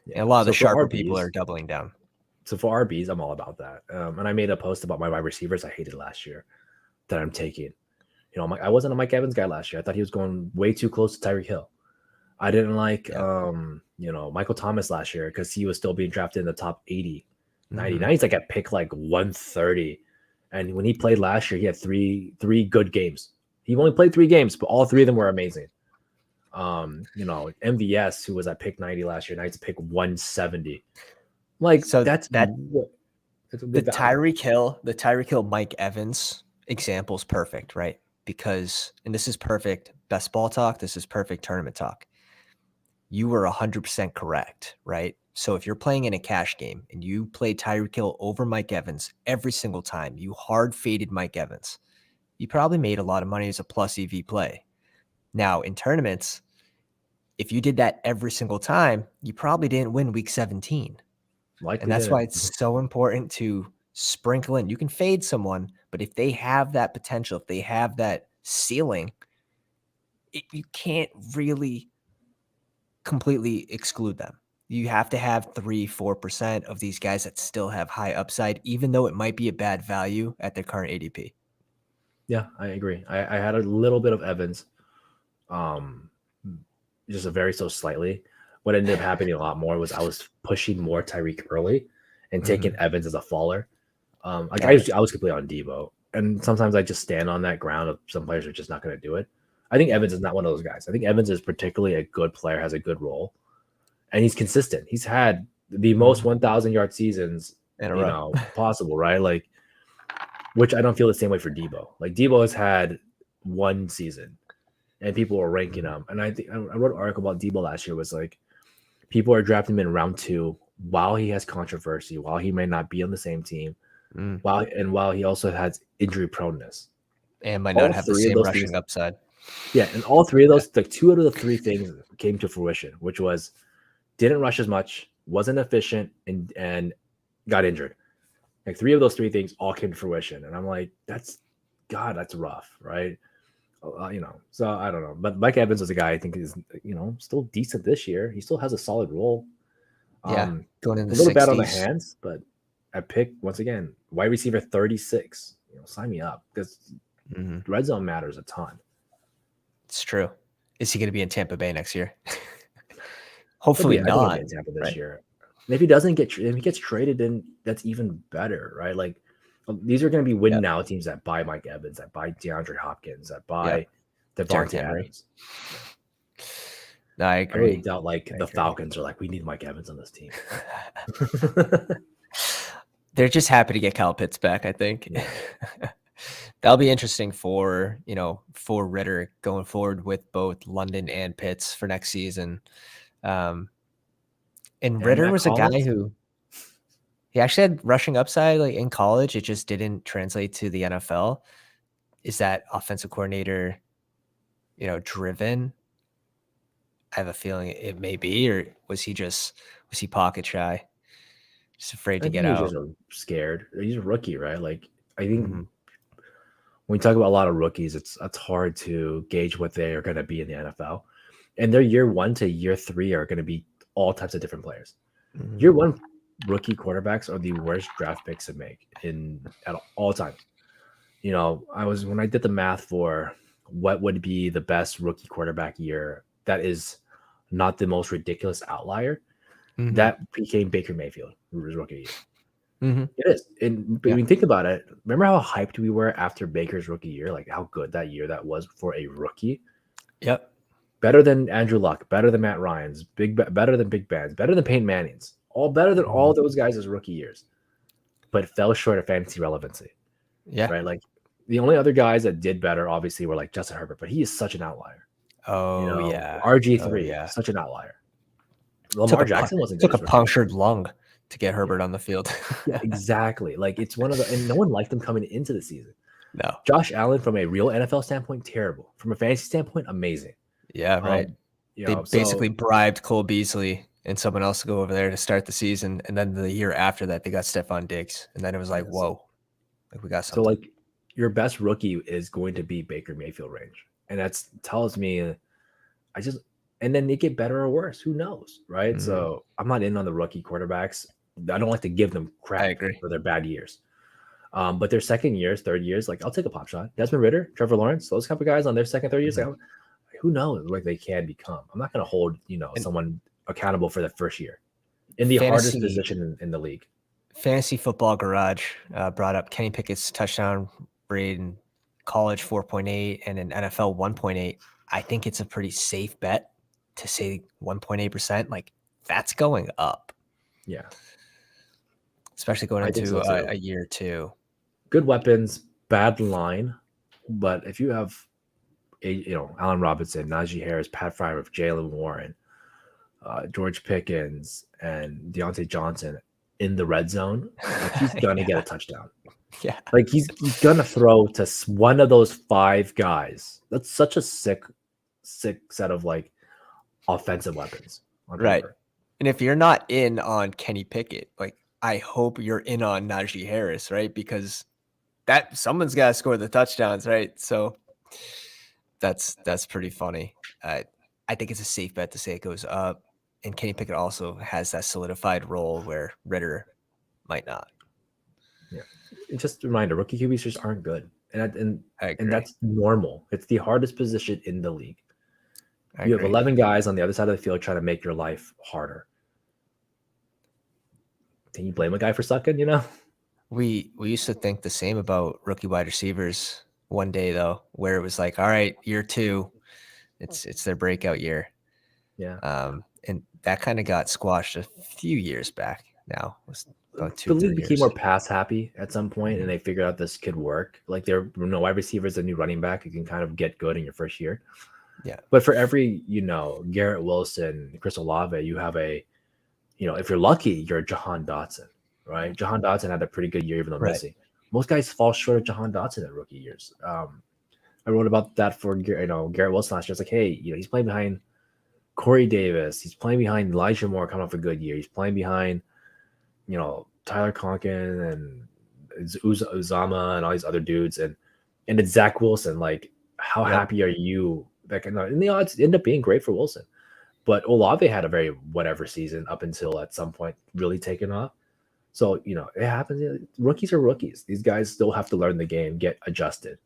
Yeah. And a lot of So the for sharper people are RBs, doubling down. I'm all about that. And I made a post about my wide receivers I hated last year that I'm taking. I wasn't a Mike Evans guy last year. I thought he was going way too close to Tyreek Hill. I didn't like, Michael Thomas last year because he was still being drafted in the top 80, 90. Now he's like at pick like 130. And when he played last year, he had three good games. He only played 3 games, but all 3 of them were amazing. MVS, who was at pick 90 last year, now he's pick 170. Like So that's that a the good value. Tyreek Hill, Mike Evans example is perfect, right? Because, and this is perfect best ball talk. This is perfect tournament talk. You were 100% correct, right? So if you're playing in a cash game and you play Tyreek Hill over Mike Evans every single time, you hard faded Mike Evans, you probably made a lot of money as a plus EV play. Now in tournaments, if you did that every single time, you probably didn't win week 17. Likely And that's why didn't. it's so important to sprinkle in. You can fade someone, but if they have that potential, if they have that ceiling, you can't really completely exclude them. You have to have 3-4% of these guys that still have high upside, even though it might be a bad value at their current ADP. Yeah, I agree. I had a little bit of Evans, um, just a very so slightly. What ended up happening a lot more was I was pushing more Tyreek early and taking Evans as a faller. Got it. I was completely on Debo, and sometimes I just stand on that ground of some players are just not going to do it. I think Yeah. Evans is not one of those guys. I think Evans is particularly a good player, has a good role, and he's consistent. He's had the most 1,000-yard seasons, In a row. possible, right? Like, which I don't feel the same way for Debo. Like Debo has had one season, and people were ranking him. And I think I wrote an article about Debo last year. Was like people are drafting him in round 2 while he has controversy, while he may not be on the same team, while he also has injury proneness. And might not All have the 3 of same those things, rushing upside. yeah, and all 3 of those, like 2 out of the 3 things came to fruition, which was didn't rush as much, wasn't efficient, and got injured. Like 3 of those 3 things all came to fruition, and I'm like, that's rough, right? So I don't know, but Mike Evans is a guy I think is still decent this year. He still has a solid role. Yeah. Going in A the little bad on the 60s. hands, but I pick once again wide receiver 36. Sign me up because red zone matters a ton. It's true. Is he going to be in Tampa Bay next year? I Hopefully think he'll not. be in Tampa this Right. year. And if he doesn't if he gets traded, then that's even better, right? Like these are going to be win now teams that buy Mike Evans, that buy DeAndre Hopkins, that buy Derrick Devontae Henry. Adams. No, I I agree. really doubt the Falcons are like, we need Mike Evans on this team. They're just happy to get Kyle Pitts back, I think. Yeah. That'll be interesting for Ritter going forward with both London and Pitts for next season. And Ritter was a guy who he actually had rushing upside like in college. It just didn't translate to the NFL. Is that offensive coordinator, driven? I have a feeling it may be, or was he pocket shy? Just afraid to I think get he was out. just scared. He's a rookie, right? Like I think when we talk about a lot of rookies, it's hard to gauge what they are going to be in the NFL. And their year 1 to year 3 are going to be all types of different players. Year 1 rookie quarterbacks are the worst draft picks to make at all time. when I did the math for what would be the best rookie quarterback year that is not the most ridiculous outlier, Mhm. that became Baker Mayfield his rookie year. Mhm. It is. And I Yeah. mean, think about it. Remember how hyped we were after Baker's rookie year? Like how good that year that was for a rookie? Yep. Better than Andrew Luck, better than Matt Ryan's, better than Big Ben's, better than Peyton Manning's, all better than all Mhm. those guys' rookie years, but fell short of fantasy relevancy, Yeah. right? Like the only other guys that did better, obviously, were like Justin Herbert, but he is such an outlier. Oh, yeah. Oh, RG3, yeah. such an outlier. Took Lamar a pu Jackson wasn't good took a his rookie year. punctured lung to get Yeah, Herbert on the field. exactly. Like it's one of the, and no one liked him coming into the season. No. Josh Allen, from a real NFL standpoint, terrible. From a fantasy standpoint, amazing. Yeah, right. Um, They so basically bribed Cole Beasley and someone else to go over there to start the season, and then the year after that, they got Stephon Diggs, and then it was like, yes. "Whoa, like, we got So something." like your best rookie is going to be Baker Mayfield range, and that's tells me I just and then they get better or worse. Who knows, right? Mhm. So I'm not in on the rookie quarterbacks. I don't like to give them I crap agree. for their bad years. But their second years, third years, like I'll take a pop shot. Desmond Ritter, Trevor Lawrence, those type of guys on their second, third years, Mhm. like, who knows what they can become. I'm not going to hold And someone accountable for the first year in the hardest fantasy position in the league. fantasy football garage, brought up Kenny Pickett's touchdown rate in college 4.8 and in NFL 1.8. I think it's a pretty safe bet to say 1.8%, like, that's going up, Yeah, especially going I think into so too. a year 2. Good weapons, bad line, but if you have Allen Robinson, Najee Harris, Pat Fryer, Jalen Warren, George Pickens, and Deontay Johnson in the red zone, like he's gonna get a Yeah. touchdown. Yeah. Like he's gonna throw to one of those five guys. That's such a sick set of like offensive weapons on Right. paper. And if you're not in on Kenny Pickett, like, I hope you're in on Najee Harris, right? Because that someone's got to score the touchdowns, right? So that's pretty funny. I think it's a safe bet to say it goes up. And Kenny Pickett also has that solidified role where Ritter might not. Yeah, it's just a reminder: rookie QBs just aren't good, I and agree. that's normal. It's the hardest position in the league. I You have agree. 11 guys on the other side of the field trying to make your life harder. Can you blame a guy for sucking? We used to think the same about rookie wide receivers one day though, where it was like, all right, year 2, it's their breakout year. Yeah. And that kind of got squashed a few years back now. It was about 2 The or league 3 became years. more pass happy at some point, and Mhm. they figured out this could work. Like there were no wide receivers, a new running back. You can kind of get good in your first year. Yeah. But for every, Garrett Wilson, Chris Olave, you have if you're lucky, you're Jahan Dotson, right? Jahan Dotson had a pretty good year, even though Right. missing. Most guys fall short of Jahan Dotson in rookie years. I wrote about that for Garrett Wilson last year. It's like, hey, he's playing behind Corey Davis. He's playing behind Elijah Moore coming off a good year. He's playing behind, Tyler Conkin and Uzama and all these other dudes. And it's Zach Wilson. Like, how Yep. happy are you? And the odds end up being great for Wilson. But Olave had a very whatever season up until at some point really taken off. So, it happens. Rookies are rookies. These guys still have to learn the game, get adjusted.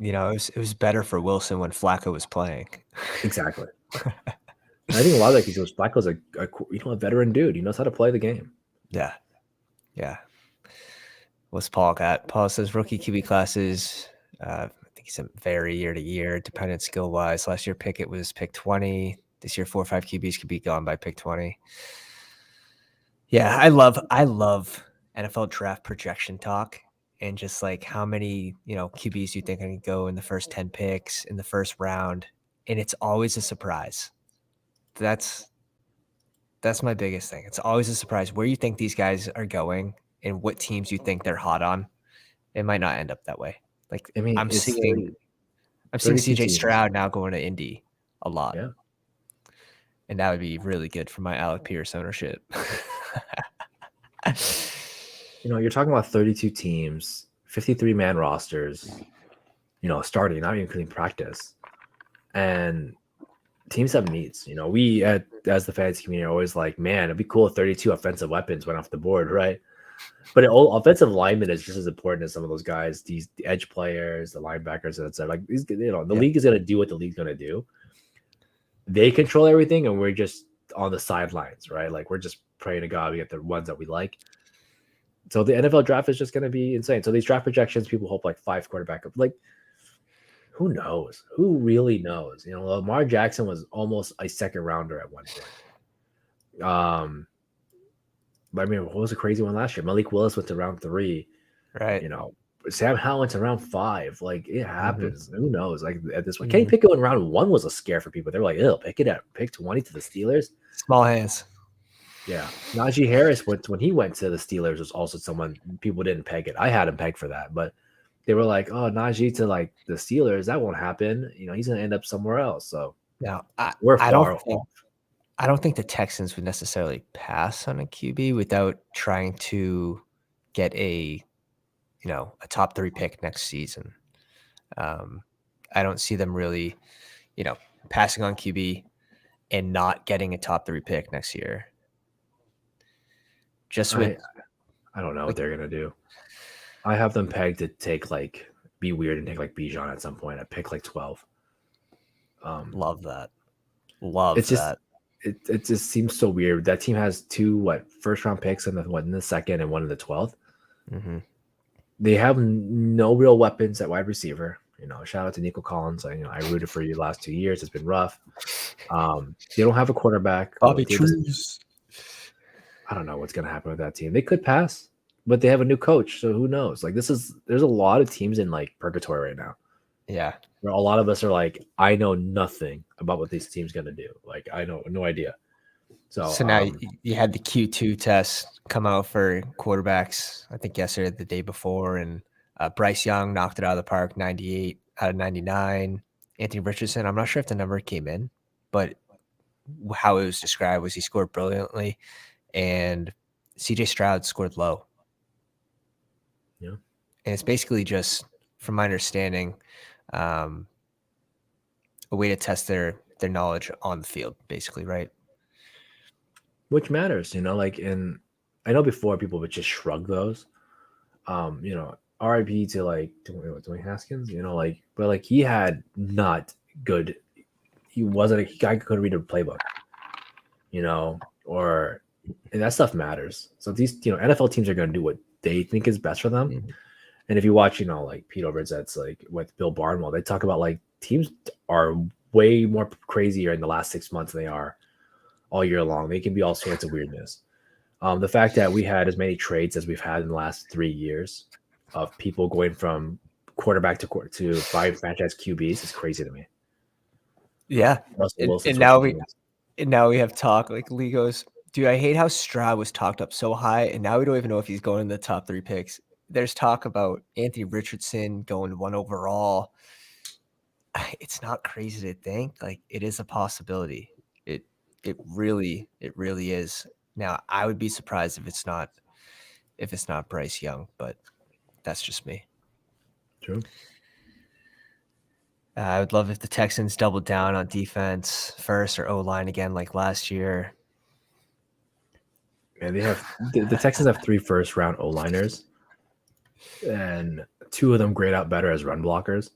It was better for Wilson when Flacco was playing. Exactly. And I think a lot of that because Flacco's a veteran dude. He knows how to play the game. Yeah. Yeah. What's Paul got? Paul says rookie QB classes. I think he said vary year to year, dependent skill wise. Last year, Pickett was pick 20. This year, 4 or 5 QBs could be gone by pick 20. Yeah, I love NFL draft projection talk and just like how many QBs you think can go in the first 10 picks in the first round, and it's always a surprise. That's my biggest thing. It's always a surprise where you think these guys are going and what teams you think they're hot on. It might not end up that way. Like I mean, I'm it's seeing 32 CJ teams. Stroud now going to Indy a lot. Yeah. And that would be really good for my Alec Pierce ownership. You're talking about 32 teams, 53-man rosters, starting, not even including practice. And teams have needs. We as the fantasy community are always like, man, it'd be cool if 32 offensive weapons went off the board, right? But all offensive lineman is just as important as some of those guys, the edge players, the linebackers, and etc. Like these, the league is gonna do what the league's gonna do. They control everything, and we're just on the sidelines, right? Like we're just praying to God we get the ones that we like. So the NFL draft is just gonna be insane. So these draft projections, people hope like 5 quarterback. Like who knows? Who really knows? Lamar Jackson was almost a second rounder at one point. But I mean, what was a crazy one last year? Malik Willis went to round 3. Right. Sam Howell went to round 5. Like it happens. Who knows? Like at this point, Kenny Mhm. Pickett in round 1 was a scare for people. They're like, "Ew, Pickett at pick 20 to the Steelers." Small hands. Yeah, Najee Harris when he went to the Steelers was also someone people didn't peg it. I had him pegged for that, but they were like, "Oh, Najee to like the Steelers, that won't happen. He's gonna end up somewhere else." So Now, we're I far don't off. think I don't think the Texans would necessarily pass on a QB without trying to get a top 3 pick next season. I don't see them really, passing on QB and not getting a top 3 pick next year. Just with I don't know what like they're gonna do. I have them pegged to take be weird and take Bijan at some point. I pick 12. love that. Love It's just that. it just seems so weird. That team has 2 first round picks in the second and one in the 12th. Mhm. They have no real weapons at wide receiver. Shout out to Nico Collins. I rooted for you the last 2 years. It's been rough. They don't have a quarterback. Bobby Davis, Trees. I don't know what's gonna happen with that team. They could pass, but they have a new coach, so who knows? There's a lot of teams in purgatory right now. Yeah. Where a lot of us are like, I know nothing about what this team's gonna do. Like I know no idea. So Now you had the Q2 test come out for quarterbacks, I think yesterday, the day before, and Bryce Young knocked it out of the park, 98 out of 99. Anthony Richardson, I'm not sure if the number came in, but how it was described was he scored brilliantly, and CJ Stroud scored low. yeah. And it's basically just, from my understanding, a way to test their knowledge on the field, basically, right? Which matters, and I know before people would just shrug those. RIP to Dwayne Haskins, but he had not good. He wasn't a guy who couldn't read a playbook, and that stuff matters. So these NFL teams are going to do what they think is best for them. Mhm. And if you watch Pete Overzet's with Bill Barnwell, they talk about teams are way more crazier in the last 6 months than they are all year long. They can be all sorts of weirdness. The fact that we had as many trades as we've had in the last 3 years of people going from quarterback to 5 franchise QBs is crazy to me. Yeah, Russell Wilson and switching now we have talk like Lee goes, dude, I hate how Stroud was talked up so high, and now we don't even know if he's going in the top 3 picks. There's talk about Anthony Richardson going 1 overall. It's not crazy to think. It is a possibility. It really is. Now, I would be surprised if it's not Bryce Young, but that's just me. True. I would love if the Texans doubled down on defense first or O-line again like last year. And they have the Texans have 3 first round O-liners, and 2 of them grade out better as run blockers.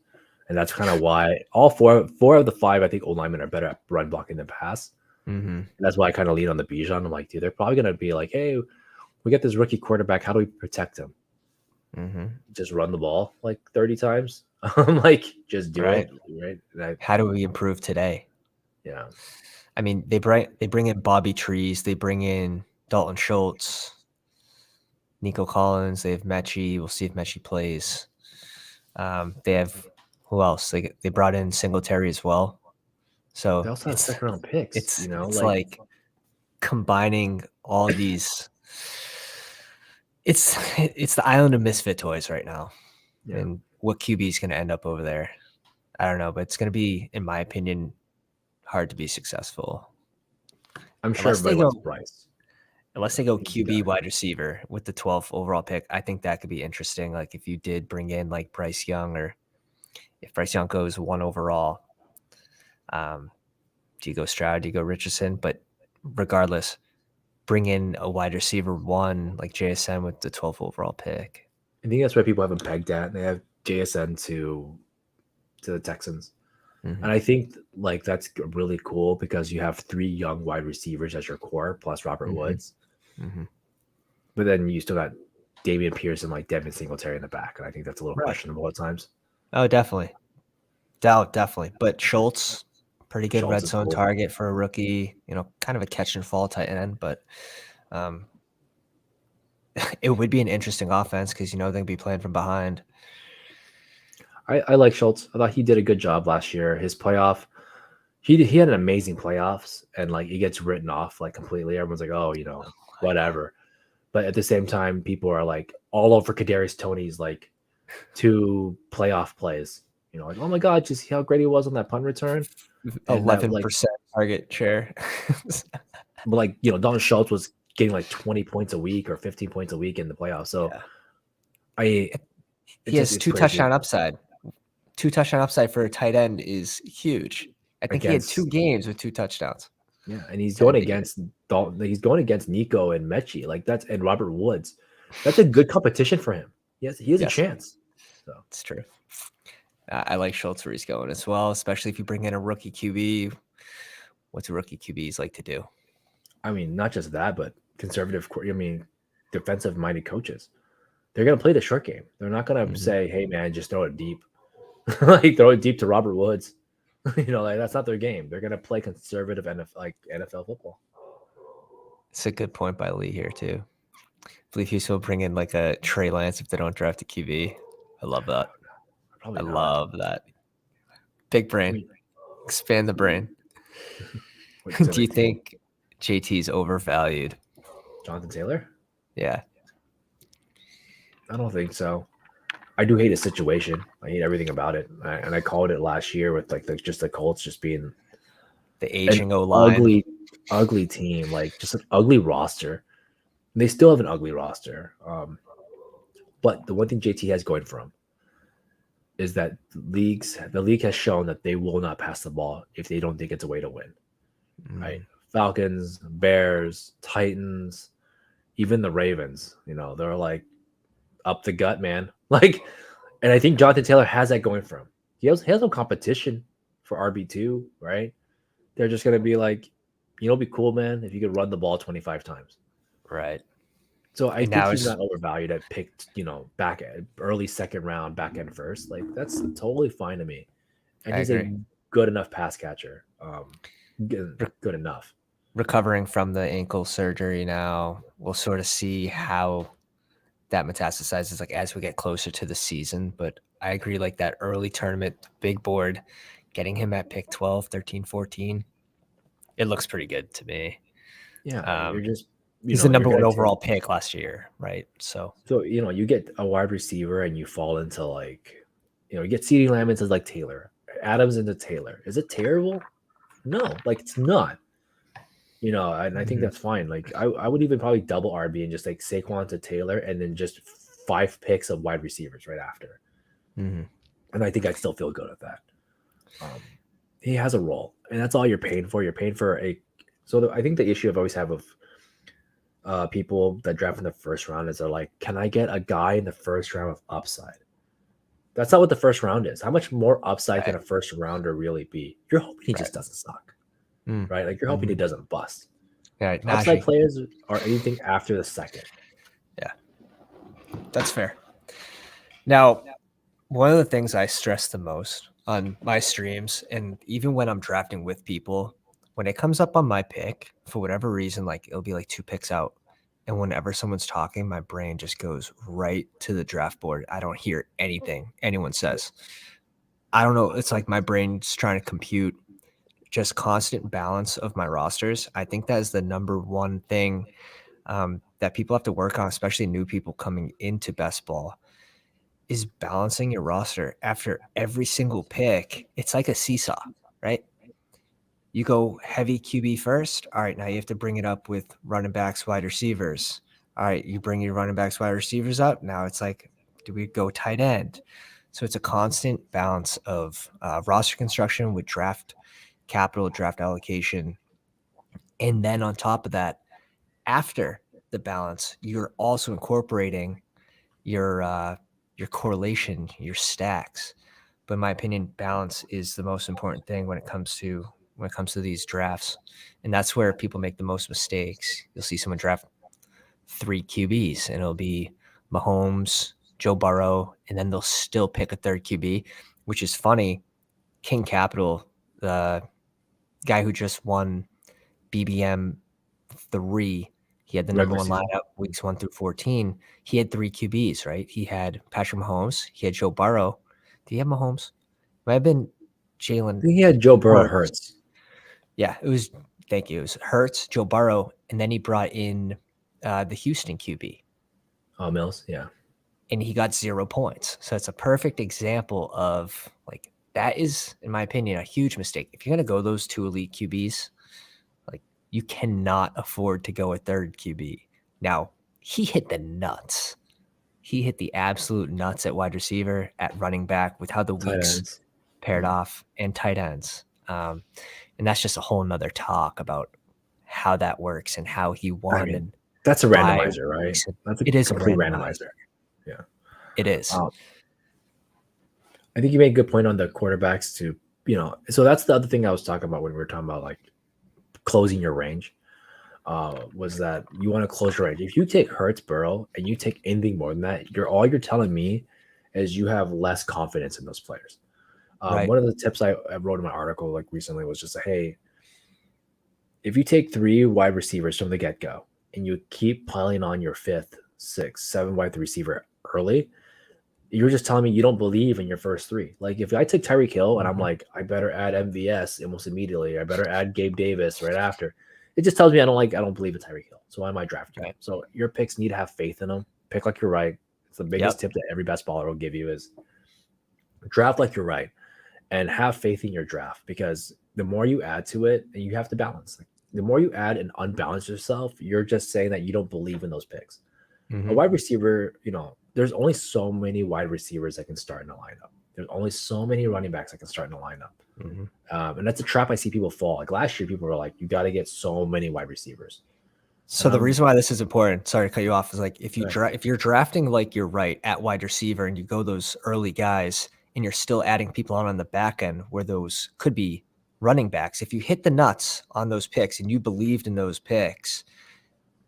And that's kind of why all four of the 5, I think, O-linemen are better at run blocking than pass. Mm-hmm. And that's why I kind of lean on the Bijan. I'm like, dude, they're probably going to be like, hey, we get this rookie quarterback. How do we protect him? Mm-hmm. Just run the ball 30 times. I'm like, just do it. Right. How do we improve today? Yeah. I mean, they bring in Bobby Trees. They bring in Dalton Schultz, Nico Collins. They have Mechie. We'll see if Mechie plays. They have who else? They brought in Singletary as well. So they also have second round picks. It's like combining all these. It's the island of misfit toys right now, and what QB is going to end up over there, I don't know, but it's going to be, in my opinion, hard to be successful. I'm sure everybody wants Bryce. Unless they go QB wide receiver with the 12th overall pick, I think that could be interesting. Like if you did bring in Bryce Young, or if Bryce Young goes 1 overall, do you go Stroud? Do you go Richardson? But regardless, bring in a wide receiver 1 like JSN with the 12th overall pick. I think that's where people have him pegged at. They have JSN to the Texans. Mm-hmm. And I think like that's really cool because you have 3 young wide receivers as your core plus Robert Woods. Mm-hmm. But then you still got Damian Pierce and like Devin Singletary in the back. And I think that's a little questionable at times. Oh, definitely. Definitely. But Schultz, pretty good Schultz red is zone cool. target for a rookie, kind of a catch and fall tight end, but it would be an interesting offense because they'd be playing from behind. I like Schultz. I thought he did a good job last year. His playoff, he had an amazing playoffs, and like he gets written off like completely. Everyone's like, oh, whatever. But at the same time, people are like all over Kadarius Toney's like 2 playoff plays. Like, oh my god, just see how great he was on that punt return. 11% target share. But like Dalton Schultz was getting like 20 points a week or 15 points a week in the playoffs. So he has 2 touchdown upside. 2 touchdown upside for a tight end is huge. I think he had 2 games with 2 touchdowns. Yeah, and he's going against Dalton. He's going against Nico and Mechie, and Robert Woods. That's a good competition for him. Yes, he has a chance. So it's true. I like Schultz where he's going as well, especially if you bring in a rookie QB. What's a rookie QBs like to do? I mean, not just that, but defensive-minded coaches. They're going to play the short game. They're not going to say, "Hey, man, just throw it deep." Like throw it deep to Robert Woods. Like that's not their game. They're going to play conservative NFL football. It's a good point by Lee here too. I believe he's will bring in like a Trey Lance if they don't draft a QB. I love that. I love that. Big brain. Expand the brain. Do you think JT's overvalued? Jonathan Taylor? Yeah. I don't think so. I do hate his situation. I hate everything about it. And I called it last year with just the Colts just being the aging O-line. Ugly team, like just an ugly roster. They still have an ugly roster. But the one thing JT has going for him is that the league has shown that they will not pass the ball if they don't think it's a way to win. Right? Falcons, Bears, Titans, even the Ravens, they're like up the gut, man. Like, and I think Jonathan Taylor has that going for him. He has no competition for RB2, right? They're just gonna be like, it'd be cool, man, if you could run the ball 25 times. Right. So I think he's not overvalued at picked, back at early second round, back end first. Like that's totally fine to me. And he's a good enough pass catcher. Good enough. Recovering from the ankle surgery now, we'll sort of see how that metastasizes like as we get closer to the season. But I agree, like that early tournament, big board, getting him at pick 12, 13, 14, it looks pretty good to me. Yeah, he's the number 1 overall pick last year, right? So you get a wide receiver and you fall into like, you get CeeDee Lamb into like Taylor, Adams into Taylor. Is it terrible? No, like it's not. And I think that's fine. Like I would even probably double RB and just like Saquon to Taylor and then just 5 picks of wide receivers right after. And I think I'd still feel good at that. He has a role, and that's all you're paying for. You're paying for I think the issue I've always have of people that draft in the first round is they're like, can I get a guy in the first round with upside? That's not what the first round is. How much more upside can a first rounder really be? You're hoping he just doesn't suck. Right? Like you're hoping he doesn't bust. Yeah, upside players are anything after the second. Yeah, that's fair. Now, one of the things I stress the most on my streams, and even when I'm drafting with people, when it comes up on my pick, for whatever reason, like it'll be like 2 picks out, and whenever someone's talking, my brain just goes right to the draft board. I don't hear anything anyone says. I don't know. It's like my brain's trying to compute just constant balance of my rosters. I think that is the number 1 thing that people have to work on, especially new people coming into best ball, is balancing your roster. After every single pick, it's like a seesaw, right? You go heavy QB first. All right, now you have to bring it up with running backs, wide receivers. All right, you bring your running backs, wide receivers up. Now it's like, do we go tight end? So it's a constant balance of roster construction with draft capital, draft allocation. And then on top of that, after the balance, you're also incorporating your correlation, your stacks. But in my opinion, balance is the most important thing when it comes to these drafts. And that's where people make the most mistakes. You'll see someone draft 3 QBs and it'll be Mahomes, Joe Burrow, and then they'll still pick a third QB, which is funny. King Capital, the guy who just won BBM4, he had the number one lineup weeks 1 through 14. He had 3 QBs, right? He had Patrick Mahomes. He had Joe Burrow. Did he have Mahomes? It might have been Jalen. I think he had Joe Burrow Hurts. Yeah, it was. Thank you. It was Hurts, Joe Burrow, and then he brought in the Houston QB. Mills, yeah. And he got 0 points. So it's a perfect example of like that is, in my opinion, a huge mistake. If you're gonna go those 2 elite QBs, like you cannot afford to go a third QB. Now he hit the nuts. He hit the absolute nuts at wide receiver, at running back, with how the weeks paired off, and tight ends. And that's just a whole nother talk about how that works and how he won. I mean, and that's a randomizer, right? That's it is complete randomizer. Yeah, it is. I think you made a good point on the quarterbacks too. So that's the other thing I was talking about when we were talking about like closing your range. Was that you want to close your range? If you take Hurts, Burrow, and you take anything more than that, you're telling me is you have less confidence in those players. Right. One of the tips I wrote in my article like recently was just hey, if you take 3 wide receivers from the get-go and you keep piling on your 5th, 6th, 7th wide receiver early, you're just telling me you don't believe in your first 3. Like if I take Tyreek Hill and I'm like, I better add MVS almost immediately, I better add Gabe Davis right after. It just tells me I don't believe in Tyreek Hill. So why am I drafting him? So your picks need to have faith in them. Pick like you're right. It's the biggest tip that every best baller will give you is draft like you're right and have faith in your draft, because the more you add to it, and you have to balance. Like, the more you add and unbalance yourself, you're just saying that you don't believe in those picks. A wide receiver, there's only so many wide receivers that can start in a lineup. There's only so many running backs that can start in a lineup. And that's a trap I see people fall. Like last year, people were like, you got to get so many wide receivers. So the reason why this is important, sorry to cut you off, is like if you're drafting like you're right at wide receiver and you go those early guys and you're still adding people on the back end where those could be running backs, if you hit the nuts on those picks and you believed in those picks,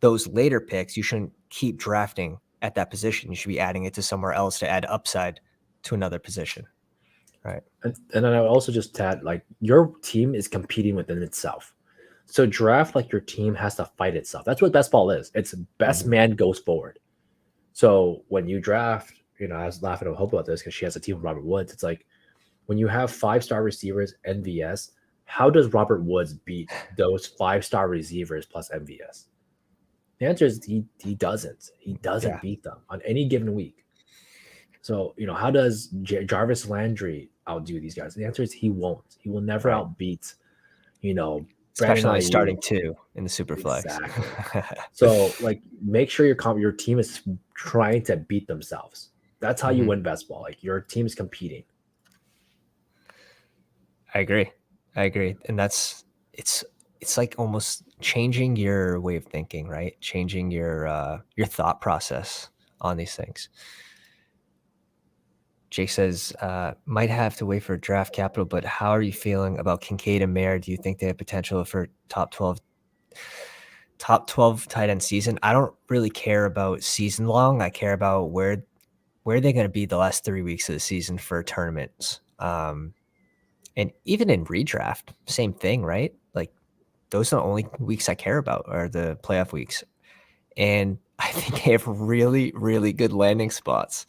those later picks, you shouldn't keep drafting at that position. You should be adding it to somewhere else to add upside to another position. Right. And then I would also just add, like, your team is competing within itself. So draft like your team has to fight itself. That's what best ball is. It's best man goes forward. So when you draft, I was laughing at Hope about this because she has a team with Robert Woods. It's like when you have 5-star receivers, MVS, how does Robert Woods beat those 5-star receivers plus MVS? The answer is he doesn't. He doesn't beat them on any given week. So, how does Jarvis Landry outdo these guys? The answer is he won't. He will never outbeat, especially starting 2 in the Superflex. Exactly. So, like, make sure your team is trying to beat themselves. That's how you win best ball. Like, your team is competing. I agree. And it's like almost changing your way of thinking, right? Changing your thought process on these things. Jake says, might have to wait for draft capital, but how are you feeling about Kincaid and Mayer? Do you think they have potential for top 12 tight end season? I don't really care about season long. I care about where they're going to be the last 3 weeks of the season for tournaments. And even in redraft, same thing, right? Like those are the only weeks I care about are the playoff weeks. And I think they have really, really good landing spots.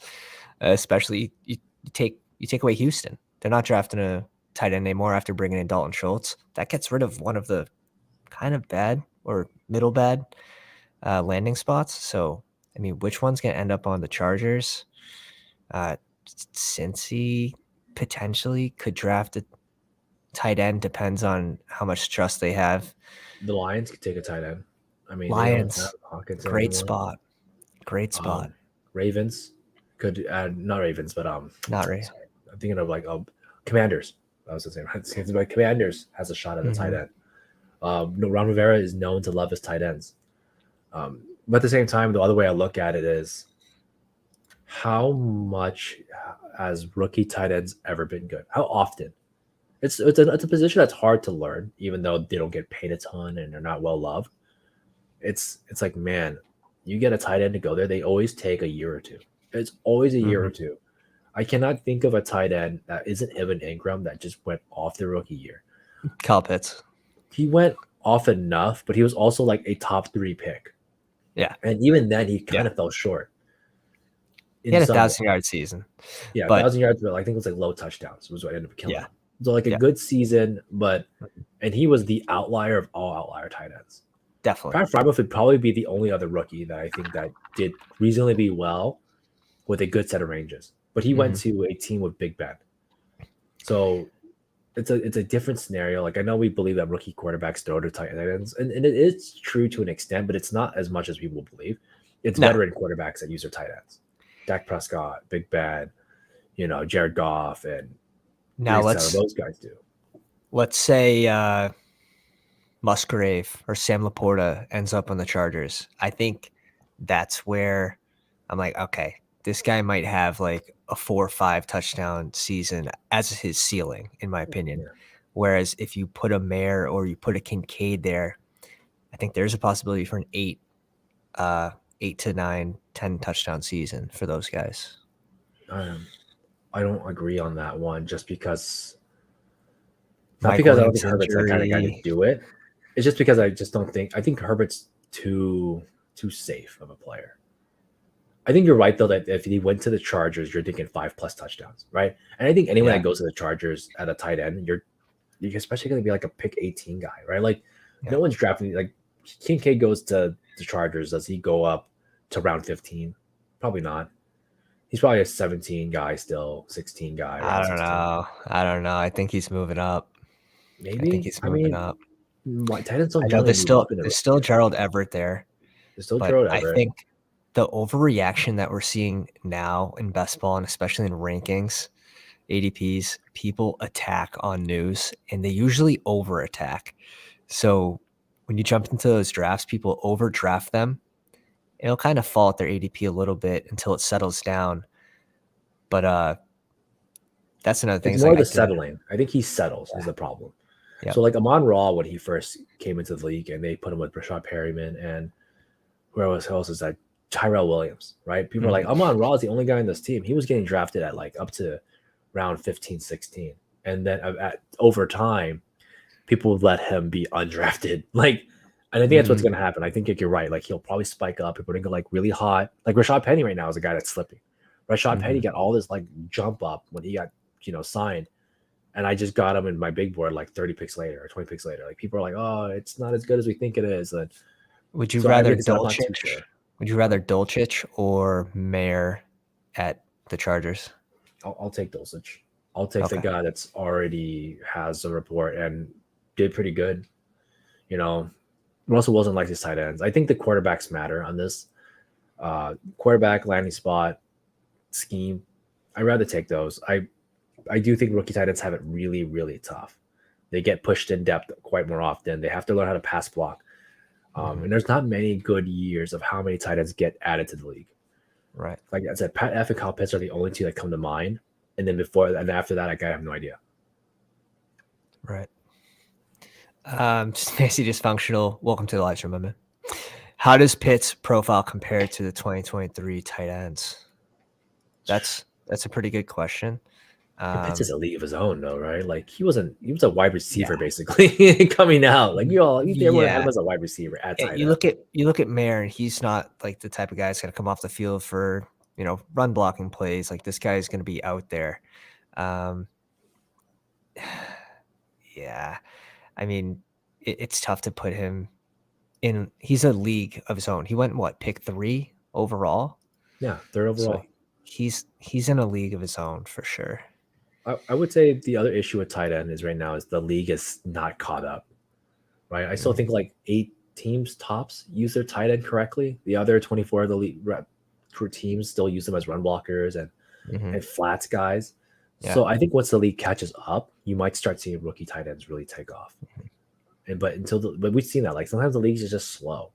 Especially you take away Houston. They're not drafting a tight end anymore after bringing in Dalton Schultz. That gets rid of one of the kind of bad or middle bad landing spots. So, I mean, which one's going to end up on the Chargers? Cincy potentially could draft a tight end. Depends on how much trust they have. The Lions could take a tight end. I mean, Lions, they don't have Hawkins great anymore. spot. Ravens could not Ravens, but not Ravens. I'm thinking of like Commanders. I was saying, but Commanders has a shot at the tight end. Ron Rivera is known to love his tight ends. But at the same time, the other way I look at it is how much has rookie tight ends ever been good? How often? It's a position that's hard to learn, even though they don't get paid a ton and they're not well loved. It's like, man, you get a tight end to go there, they always take a year or two. It's always a year or Mhm. two. I cannot think of a tight end that isn't Evan Ingram that just went off the rookie year. Kyle Pitts. He went off enough, but he was also like a top 3 pick. Yeah. And even then, he Yeah. kind of fell short He in had a some way. 1,000-yard season. Yeah, But 1,000 yards, but I think it was like low touchdowns was what ended up killing yeah. him. So like a Yeah. good season, but Mhm. and he was the outlier of all outlier tight ends. Definitely. Pat Frymouth would probably be the only other rookie that I think that did reasonably well with a good set of ranges. But he went Mhm. to a team with Big Ben. So it's a different scenario. Like I know we believe that rookie quarterbacks throw to tight ends, and it is true to an extent, but it's not as much as people believe. It's No. veteran quarterbacks that use their tight ends. Dak Prescott, Big Ben, Jared Goff, and Now Brees Taylor, those guys do. let's say Musgrave or Sam Laporta ends up on the Chargers. I think that's where I'm like, okay, this guy might have like a 4 or 5 touchdown season as his ceiling, in my opinion. Yeah. Whereas if you put a Mayer or you put a Kincaid there, I think there's a possibility for an 8 to 9, 10 touchdown season for those guys. I don't agree on that one just because not Mike because I don't Williams think Herbert's that kind of guy to injury. do it. It's just because I just don't think I think Herbert's too safe of a player. I think you're right though that if he went to the Chargers, you're thinking 5+ touchdowns, right? And I think anyone Yeah. that goes to the Chargers at a tight end, you're especially going to be like a pick 18 guy, right? Like no one's drafting like Kincaid goes to the Chargers. Does he go up to round 15? Probably not. He's probably a 17 guy still, 16 guy, I around don't 16. know. I think he's moving up. I think Maybe. he's I moving mean, up. tight ends don't I know generally move up in a there's rookie still year. Gerald Everett there, There's still but Gerald I Everett. think the overreaction that we're seeing now in best ball and especially in rankings, ADPs, people attack on news and they usually over attack. So when you jump into those drafts, people overdraft them. It'll kind of fall at their ADP a little bit until it settles down. But that's another thing. It's Is more like I the did. settling. I think he settles is the problem. Yep. So like Amon-Ra, when he first came into the league, and they put him with Rashad Perryman and who else is that? Tyrell Williams, right? People are like, Amon-Ra is the only guy in this team. He was getting drafted at like up to round 15, 16. And then over time, people would let him be undrafted. Like, and I think that's what's going to happen. I think you're right. Like, he'll probably spike up. People are going to go like really hot. Like Rashad Penny right now is a guy that's slipping. Rashad Penny got all this like jump up when he got, signed. And I just got him in my big board like 30 picks later or 20 picks later. Like people are like, oh, it's not as good as we think it is. And Would you so rather I'm not too Dolchich? sure. Would you rather Dolchich or Mayer at the Chargers? I'll take Dulcich. I'll take the guy that's already has a report and did pretty good. Russell Wilson likes his tight ends. I think the quarterbacks matter on this. Quarterback, landing spot, scheme. I'd rather take those. I do think rookie tight ends have it really, really tough. They get pushed in depth quite more often. They have to learn how to pass block. And there's not many good years of how many tight ends get added to the league. Right. Like I said, Pat F and Kyle Pitts are the only two that come to mind. And then before and after that, I have no idea. Right. Just fancy dysfunctional. Welcome to the live stream, my man. How does Pitt's profile compare to the 2023 tight ends? That's a pretty good question. Pitts is a league of his own, though, right? Like he was a wide receiver basically coming out. Like everyone had him as a wide receiver at tight end. You look at Mayer, and he's not like the type of guy that's gonna come off the field for run blocking plays. Like this guy is gonna be out there. Yeah, I mean it's tough to put him in. He's a league of his own. He went pick 3 overall. Yeah, 3rd overall. So he's in a league of his own for sure. I would say the other issue with tight end is right now is the league is not caught up, right? I still think like 8 teams tops use their tight end correctly. The other 24 of the league teams still use them as run blockers and flats guys. Yeah. So I think once the league catches up, you might start seeing rookie tight ends really take off. But we've seen that like sometimes the leagues is just slow.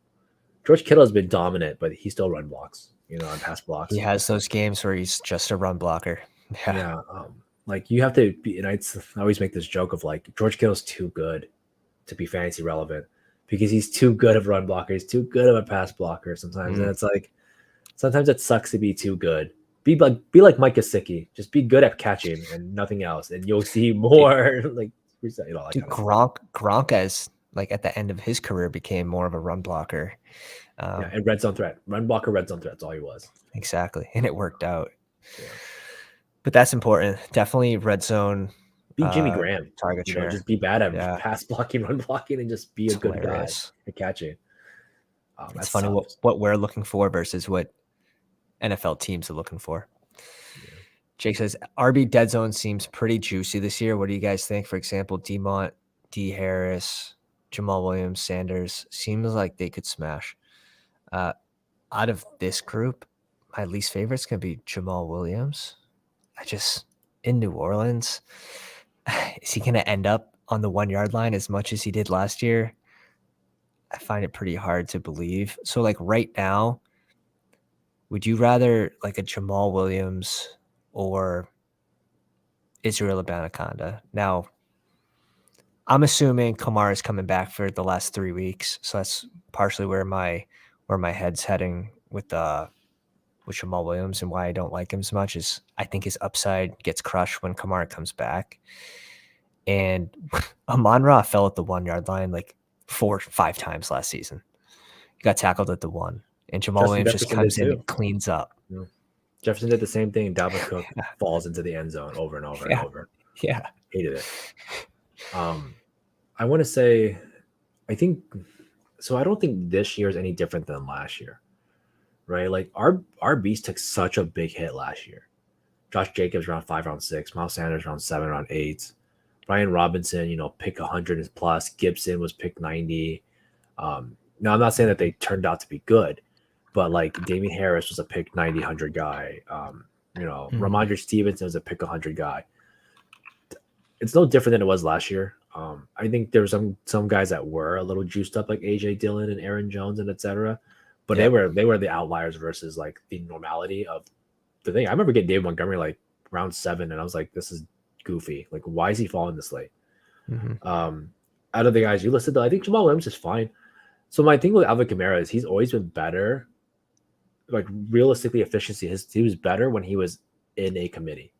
George Kittle has been dominant, but he still run blocks, and pass blocks. He has those games where he's just a run blocker. Yeah. Yeah. Like you have to be, and I always make this joke of like George Kittle's too good to be fantasy relevant because he's too good of a run blocker. He's too good of a pass blocker sometimes. And it's like, sometimes it sucks to be too good. Be like Mike Gesicki. Just be good at catching and nothing else. And you'll see more like, Dude, Gronk as like at the end of his career became more of a run blocker. And red zone threat. Run blocker, red zone threat. That's all he was. Exactly. And it worked out. Yeah. But that's important. Definitely red zone. Be Jimmy Graham. Target share. Just be bad at pass blocking, run blocking, and just be a good guy at catching. It's funny what we're looking for versus what NFL teams are looking for. Yeah. Jake says, RB dead zone seems pretty juicy this year. What do you guys think? For example, Demont, D. Harris, Jamal Williams, Sanders. Seems like they could smash. Out of this group, my least favorite's going to be Jamal Williams. In New Orleans, is he going to end up on the 1 yard line as much as he did last year? I find it pretty hard to believe. So like right now, would you rather like a Jamal Williams or Israel Abanikanda? Now, I'm assuming Kamara is coming back for the last 3 weeks, so that's partially where my head's heading with Jamal Williams, and why I don't like him as much is I think his upside gets crushed when Kamara comes back. And Amon-Ra fell at the 1 yard line like 4 or 5 times last season. He got tackled at the 1. And Jamal Williams just comes in and cleans up. Yeah. Jefferson did the same thing. Dalvin Cook falls into the end zone over and over and over. Yeah. Hated it. I want to say, I don't think this year is any different than last year, right? Like our beast took such a big hit last year. Josh Jacobs around 5, round 6, Miles Sanders around 7, round 8. Brian Robinson, pick 100 plus. Gibson was picked 90. Now I'm not saying that they turned out to be good, but like Damien Harris was a pick 90, 100 guy. Ramondre Stevenson was a pick 100 guy. It's no different than it was last year. I think there were some guys that were a little juiced up, like AJ Dillon and Aaron Jones and etc. But they were the outliers versus like the normality of the thing. I remember getting David Montgomery like round 7, and I was like, this is goofy. Like, why is he falling this late? Out of the guys you listed, though, I think Jamal Williams is fine. So my thing with Alvin Kamara is he's always been better. Like realistically, efficiency, he was better when he was in a committee.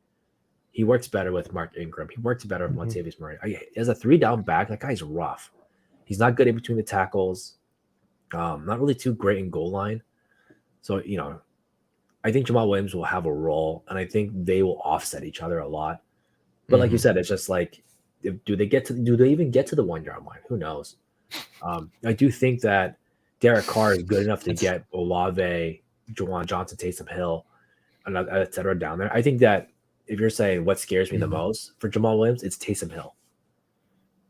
He works better with Mark Ingram. He works better with Montavious Murray. As a 3-down back, that guy's rough. He's not good in between the tackles. Not really too great in goal line. So, I think Jamal Williams will have a role, and I think they will offset each other a lot. But like you said, it's just like, do they even get to the 1 yard line? Who knows? I do think that Derek Carr is good enough to get Olave, Juwan Johnson, Taysom Hill, and et cetera down there. I think that if you're saying what scares me the most for Jamal Williams, it's Taysom Hill.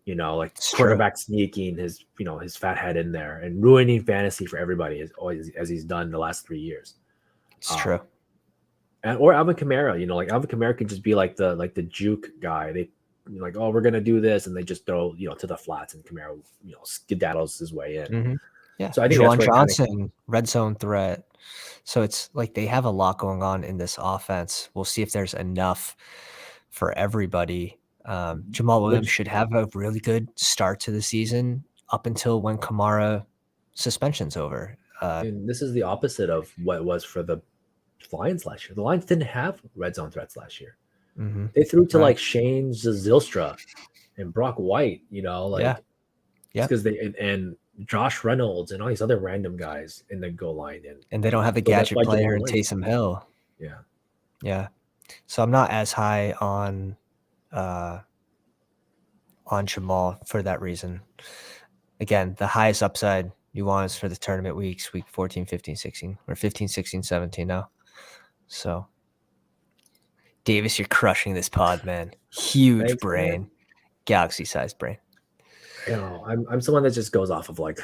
Like it's quarterback sneaking his fat head in there and ruining fantasy for everybody as he's done the last 3 years. It's true. Or Alvin Kamara, like Alvin Kamara could just be like the juke guy. They like, oh, we're gonna do this, and they just throw to the flats, and Kamara skedaddles his way in. Yeah. So I think Juwan Johnson, red zone threat. So it's like they have a lot going on in this offense. We'll see if there's enough for everybody. Jamal Williams should have a really good start to the season up until when Kamara suspension's over. And this is the opposite of what it was for the Lions last year. The Lions didn't have red zone threats last year. They threw to like Shane Zylstra and Brock White, because and Josh Reynolds and all these other random guys in the goal line, and they don't have the gadget player in Taysom Hill. Yeah. So I'm not as high on Jamal for that reason. Again, the highest upside you want is for the tournament weeks, week 14, 15, 16, or 15, 16, 17 now. So, Davis, you're crushing this pod, man. Huge brain, man. Galaxy-sized brain. I'm someone that just goes off of like,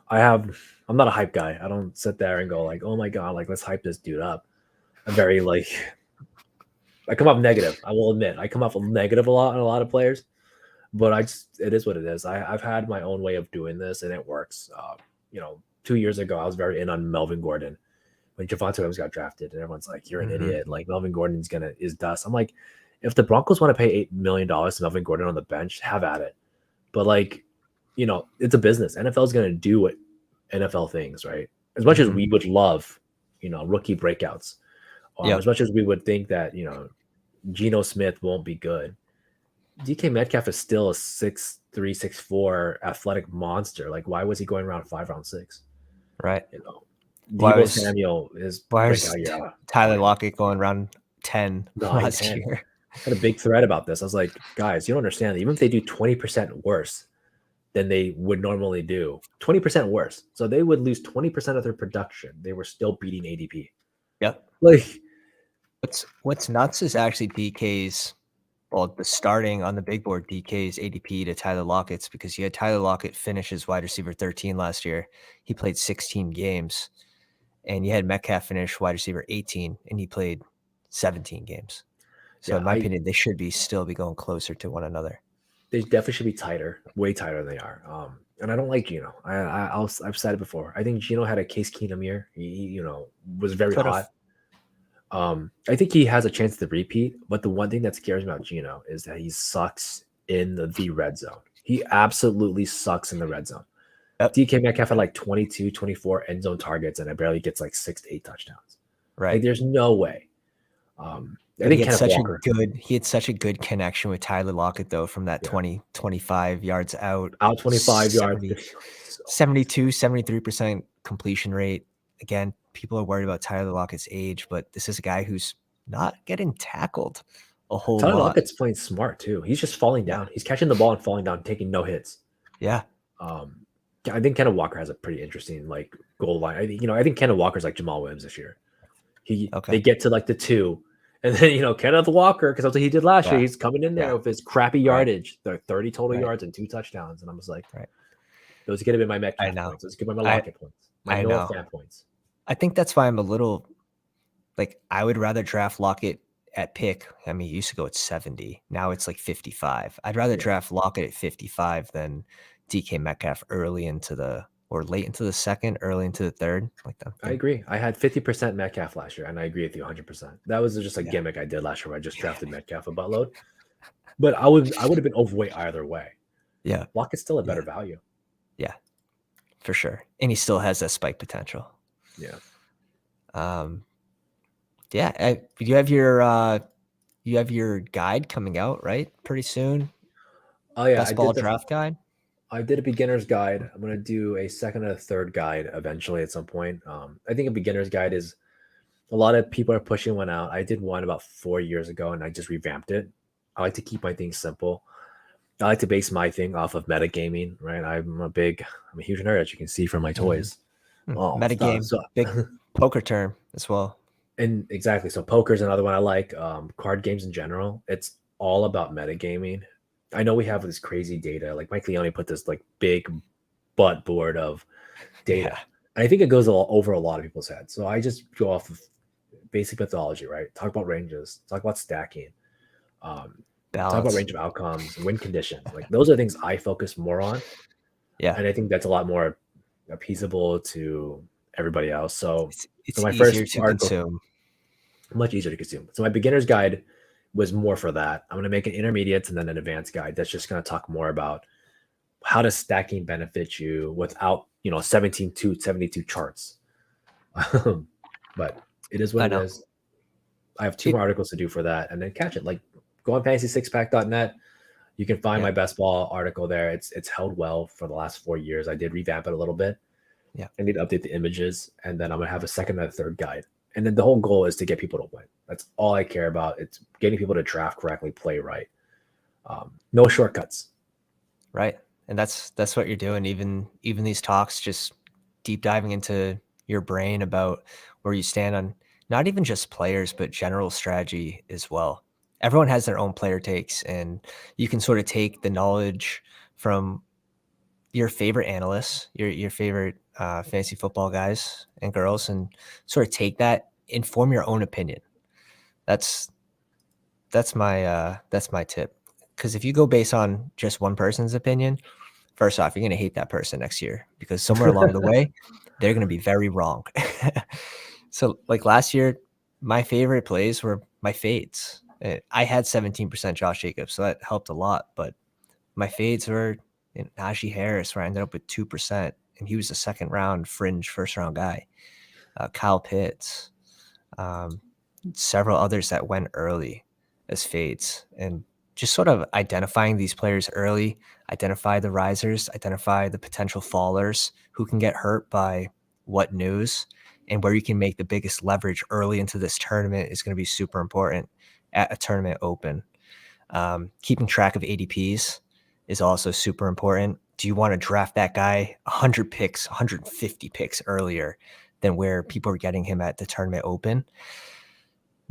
I'm not a hype guy. I don't sit there and go like, oh my God, like let's hype this dude up. I'm very like, I come off negative. I will admit, I come off negative a lot on a lot of players, but it is what it is. I've had my own way of doing this, and it works. 2 years ago, I was very in on Melvin Gordon when Javonte Williams got drafted, and everyone's like, "You're an idiot! Like Melvin Gordon's is dust." I'm like, if the Broncos want to pay $8 million to Melvin Gordon on the bench, have at it. But like, it's a business. NFL is going to do what NFL things, right? As much as we would love, rookie breakouts, as much as we would think that Geno Smith won't be good, DK Metcalf is still a 6'3", 6'4" athletic monster. Like, why was he going round 5, round 6? Right. Deebo Samuel is breakout year. Tyler Lockett going round 10 last 10. year. I had a big thread about this. I was like, guys, you don't understand that even if they do 20% worse than they would normally do, 20% worse. So they would lose 20% of their production. They were still beating ADP. Yep. Like, what's nuts is actually DK's, the starting on the big board, DK's ADP to Tyler Lockett's, because you had Tyler Lockett finish as wide receiver 13 last year. He played 16 games. And you had Metcalf finish wide receiver 18, and he played 17 games. So in my opinion, they should still be going closer to one another. They definitely should be tighter, way tighter than they are. And I don't like Geno. I've said it before. I think Geno had a Case Keenum year. He was very hot. I think he has a chance to repeat. But the one thing that scares me about Geno is that he sucks in the red zone. He absolutely sucks in the red zone. Yep. DK Metcalf had like 22, 24 end zone targets, and it barely gets like 6 to 8 touchdowns. Right. Like, there's no way. I think he had such a good connection with Tyler Lockett, though, from that 20, 25 yards out. 25 yards. 72, 73% completion rate. Again, people are worried about Tyler Lockett's age, but this is a guy who's not getting tackled a whole lot. Tyler Lockett's playing smart, too. He's just falling down. He's catching the ball and falling down, taking no hits. Yeah. I think Kenneth Walker has a pretty interesting goal line. I think Kenneth Walker's like Jamal Williams this year. They get to like the 2, and then Kenneth Walker, because that's what he did last year. He's coming in there with his crappy yardage, 30 total yards and 2 touchdowns, and I was like, those could have been my Metcalf points. Those could have been my Lockett points. My Noah fan points. I think that's why I'm a little I would rather draft Lockett at pick. I mean, he used to go at 70. Now it's like 55. I'd rather draft Lockett at 55 than DK Metcalf late into the second, early into the third. I agree. I had 50% Metcalf last year, and I agree with you 100%. That was just a gimmick I did last year where I just drafted Metcalf a buttload. But I would have been overweight either way. Yeah. Lockett's still a better value. Yeah, for sure. And he still has that spike potential. Yeah. You have your guide coming out, right? Pretty soon. Oh yeah. Best ball draft guide. I did a beginner's guide. I'm going to do a second and a third guide eventually at some point. I think a beginner's guide is a lot of people are pushing one out. I did one about 4 years ago and I just revamped it. I like to keep my things simple. I like to base my thing off of metagaming, right? I'm a huge nerd, as you can see from my toys. Metagame, big poker term as well. And exactly. So poker is another one I like. Card games in general. It's all about metagaming. I know we have this crazy data. Like Mike Leone put this big butt board of data. Yeah. And I think it goes over a lot of people's heads. So I just go off of basic methodology, right? Talk about ranges, talk about stacking, talk about range of outcomes, win conditions. Those are things I focus more on. Yeah. And I think that's a lot more appeasable to everybody else. So it's my first to consume. Much easier to consume. So my beginner's guide was more for that. I'm going to make an intermediate and then an advanced guide that's just going to talk more about how does stacking benefit you without 17 to 72 charts. But it is what it is. I have 2 more articles to do for that, and then catch it. Go on fantasy6pack.net. You can find my best ball article there. It's held well for the last 4 years. I did revamp it a little bit. Yeah, I need to update the images, and then I'm gonna have a second and a third guide. And then the whole goal is to get people to win. That's all I care about. It's getting people to draft correctly, play right. No shortcuts. Right. And that's what you're doing. Even these talks, just deep diving into your brain about where you stand on not even just players, but general strategy as well. Everyone has their own player takes, and you can sort of take the knowledge from your favorite analysts, your favorite fantasy football guys and girls, and sort of take that, inform your own opinion. That's my tip. Because if you go based on just one person's opinion, first off, you're going to hate that person next year, because somewhere along the way, they're going to be very wrong. So like last year, my favorite plays were my fades. I had 17% Josh Jacobs, so that helped a lot. But my fades were Najee Harris, where I ended up with 2%, and he was a second round fringe first round guy. Kyle Pitts, several others that went early as fades, and just sort of identifying these players early, identify the risers, identify the potential fallers who can get hurt by what news, and where you can make the biggest leverage early into this tournament is going to be super important at a tournament open. Keeping track of ADPs is also super important. Do you want to draft that guy 100 picks, 150 picks earlier than where people are getting him at the tournament open?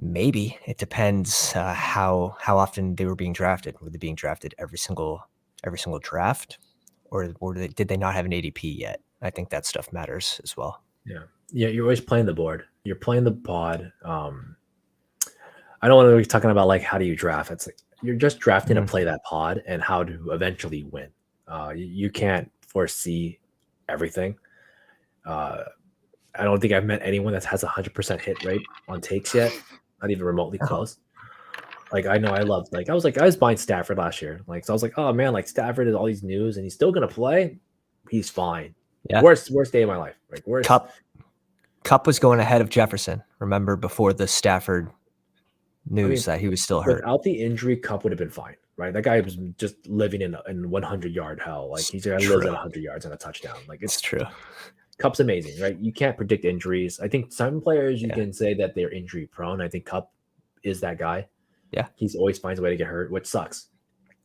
Maybe. It depends how often they were being drafted. Were they being drafted every single draft, or did they not have an ADP yet? I think that stuff matters as well. Yeah, you're always playing the board. You're playing the pod. I don't want to be talking about like how do you draft. It's like you're just drafting to play that pod and how to eventually win. You can't foresee everything. I don't think I've met anyone that has 100% hit rate on takes yet, not even remotely close. Like I know I loved I was buying Stafford last year. Like so I was like, oh man, like Stafford is all these news and he's still gonna play. He's fine. Yeah. Worst day of my life. Like worst. Cup was going ahead of Jefferson. Remember before the Stafford news that he was still hurt. Without the injury, Cup would have been fine, right? That guy was just living in 100-yard hell. Like he's lives at 100 yards and a touchdown. Like it's true. Cup's amazing, right? You can't predict injuries. I think some players you can say that they're injury prone. I think Cup is that guy. Yeah, he's always finds a way to get hurt, which sucks.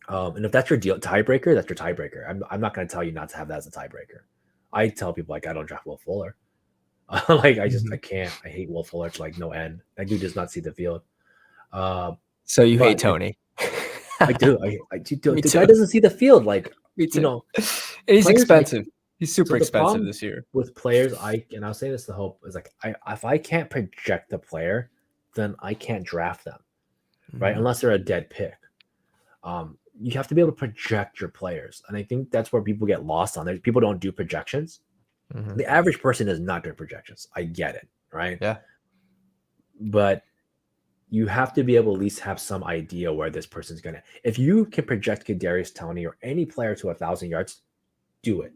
And if that's your tiebreaker, that's your tiebreaker. I'm not going to tell you not to have that as a tiebreaker. I tell people like I don't draft Will Fuller. Like I can't. I hate Will Fuller to like no end. That dude does not see the field. So you hate Tony? I do. I do. The guy doesn't see the field. Like you know, and he's expensive. He's super expensive this year. With players, I'll say this to Hope is like if I can't project the player, then I can't draft them, right? Unless they're a dead pick. You have to be able to project your players, and I think that's where people get lost on it. People don't do projections. The average person is not doing projections. I get it, right? Yeah, but you have to be able to at least have some idea where this person's gonna. If you can project Kadarius Toney or any player to 1,000 yards, do it.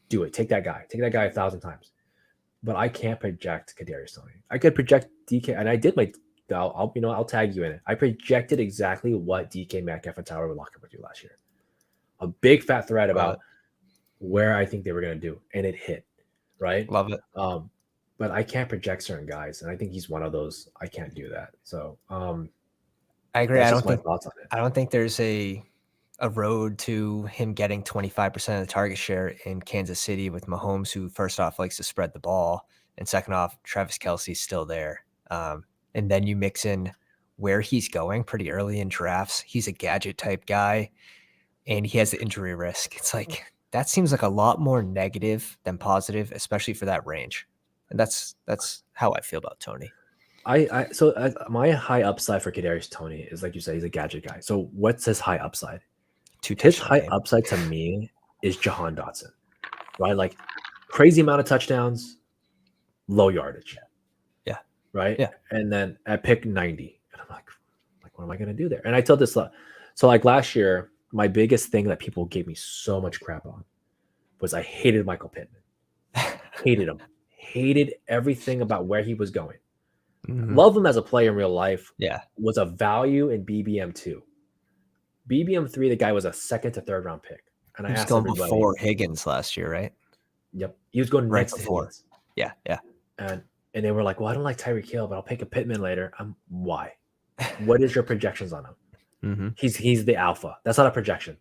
Do it. Take that guy. Take that guy 1,000 times. But I can't project Kadarius Toney. I could project DK, and I did my. I'll tag you in it. I projected exactly what DK Metcalf and Tyler Lockett would do last year. A big fat thread about where I think they were going to do, and it hit. Right. Love it. But I can't project certain guys, and I think he's one of those. I can't do that. So I agree. I don't think there's a road to him getting 25% of the target share in Kansas City with Mahomes, who first off likes to spread the ball, and second off, Travis Kelce's still there. And then you mix in where he's going pretty early in drafts. He's a gadget type guy, and he has the injury risk. It's like that seems like a lot more negative than positive, especially for that range. And that's how I feel about Tony. My high upside for Kadarius Toney is like you said, he's a gadget guy. So what's his high upside? His high upside to me is Jahan Dotson, right? Like crazy amount of touchdowns, low yardage. Yeah. Right. Yeah. And then at pick 90, and I'm like, what am I going to do there? And I told this, so like last year, my biggest thing that people gave me so much crap on was I hated Michael Pittman. Hated him. Hated everything about where he was going. Love him as a player in real life. Yeah. Was a value in BBM2. BBM3, the guy was a second to third round pick. And I asked going before Higgins last year, right? Yep. He was going right next before. To Higgins. Yeah. Yeah. And they were like, well, I don't like Tyreek Hill, but I'll pick a Pittman later. Why? What is your projections on him? He's the alpha. That's not a projection.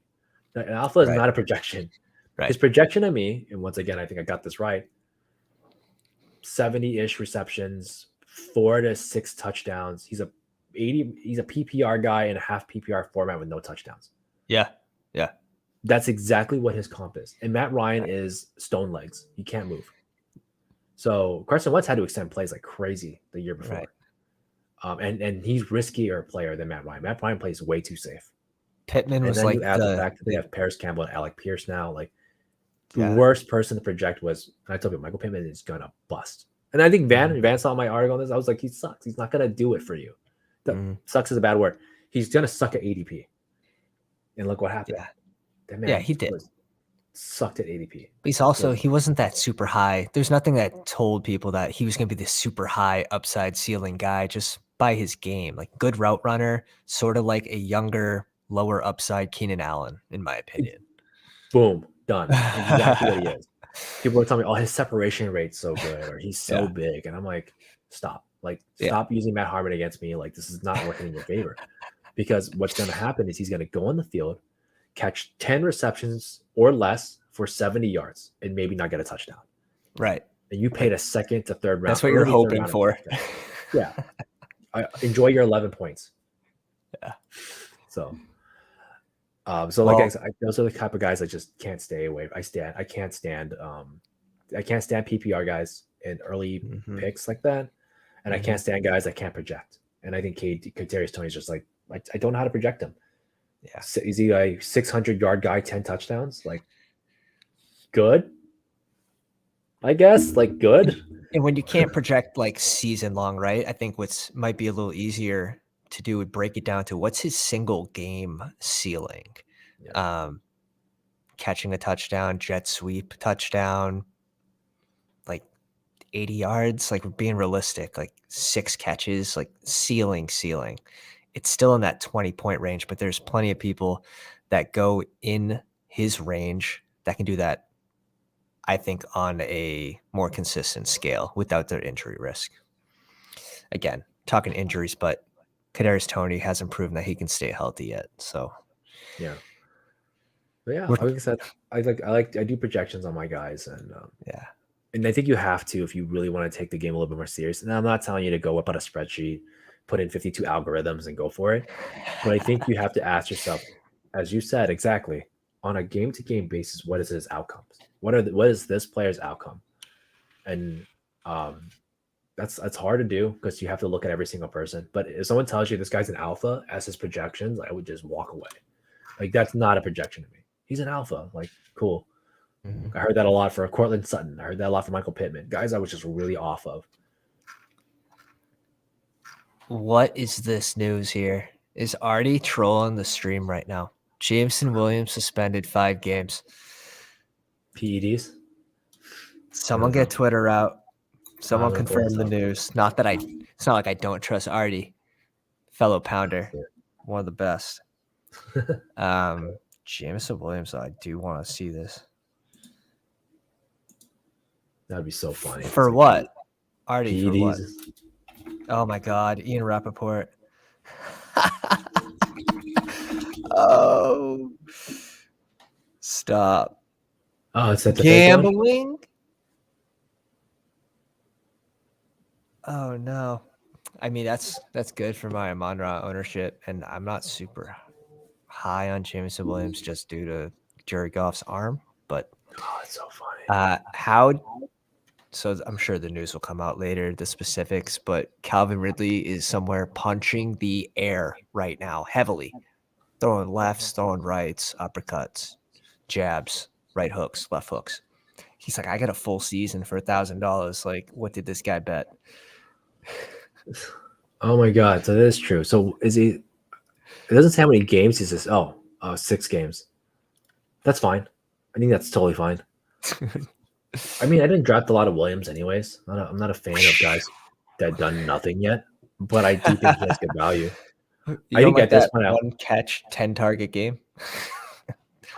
An alpha is not a projection. Right. His projection on me, and once again, I think I got this right, 70-ish receptions, 4 to 6 touchdowns. He's a PPR guy in a half PPR format with no touchdowns. Yeah. Yeah. That's exactly what his comp is. And Matt Ryan is stone legs. He can't move. So Carson Wentz had to extend plays like crazy the year before. Right. And he's riskier player than Matt Ryan. Matt Ryan plays way too safe. Pittman was like the fact that they have Paris Campbell and Alec Pierce now. Like The worst person to project was, I told you, Michael Pittman is gonna bust. And I think Van saw my article on this. I was like, he sucks. He's not gonna do it for you. Sucks is a bad word. He's gonna suck at ADP. And look what happened. Yeah. That man he did. Sucked at ADP. But he's also, he wasn't that super high. There's nothing that told people that he was going to be this super high upside ceiling guy just by his game. Like good route runner, sort of like a younger, lower upside Keenan Allen, in my opinion. Boom, done. Exactly what he is. People are telling me, oh, his separation rate's so good, or he's so big. And I'm like, stop. Like, stop using Matt Harmon against me. Like, this is not working in your favor. Because what's going to happen is he's going to go on the field, catch 10 receptions or less for 70 yards and maybe not get a touchdown. Right. And you paid a second to third round. That's what you're hoping for. Yeah. Enjoy your 11 points. Yeah. So those are the type of guys I just can't stay away. I can't stand PPR guys in early picks like that. And I can't stand guys that can't project. And I think Kadarius Toney's just like, I don't know how to project him. Yeah. Is he a 600-yard guy, 10 touchdowns? Like, good, I guess. Like, good. And when you can't project like season long, right? I think what's might be a little easier to do would break it down to what's his single game ceiling. Yeah. Catching a touchdown, jet sweep touchdown, like 80 yards, like we're being realistic, like 6 catches, like ceiling. It's still in that 20-point range, but there's plenty of people that go in his range that can do that, I think, on a more consistent scale without their injury risk. Again, talking injuries, but Kadarius Toney hasn't proven that he can stay healthy yet. So, yeah. But yeah, like I said, I do projections on my guys, and and I think you have to if you really want to take the game a little bit more serious. And I'm not telling you to go whip out a spreadsheet, put in 52 algorithms and go for it. But I think you have to ask yourself, as you said, exactly, on a game-to-game basis, what is his outcomes? What is this player's outcome? And that's hard to do because you have to look at every single person. But if someone tells you this guy's an alpha as his projections, I would just walk away. Like, that's not a projection to me. He's an alpha. Like, cool. I heard that a lot for Cortland Sutton. I heard that a lot for Michael Pittman. Guys I was just really off of. What is this news here? Is Artie trolling the stream right now? Jameson Williams suspended 5 games. PEDs? Someone get Twitter out. Someone confirm the news. It's not like I don't trust Artie. Fellow pounder. One of the best. Jameson Williams, I do want to see this. That'd be so funny. For what? Artie, PEDs. For what? Oh my God, Ian Rappaport. Oh, stop. Oh, it's at the gambling. Oh no. I mean, that's good for my Amon-Ra ownership, and I'm not super high on Jameson Williams just due to Jared Goff's arm, but it's so funny. So I'm sure the news will come out later, the specifics, but Calvin Ridley is somewhere punching the air right now, heavily. Throwing lefts, throwing rights, uppercuts, jabs, right hooks, left hooks. He's like, I got a full season for $1,000. Like, what did this guy bet? Oh my God. So that is true. So is he, it doesn't say how many games he says. 6 games. That's fine. I think that's totally fine. I mean, I didn't draft a lot of Williams anyways. I'm not a fan of guys that done nothing yet, but I do think he has good value. I think at this point, one catch, 10 target game.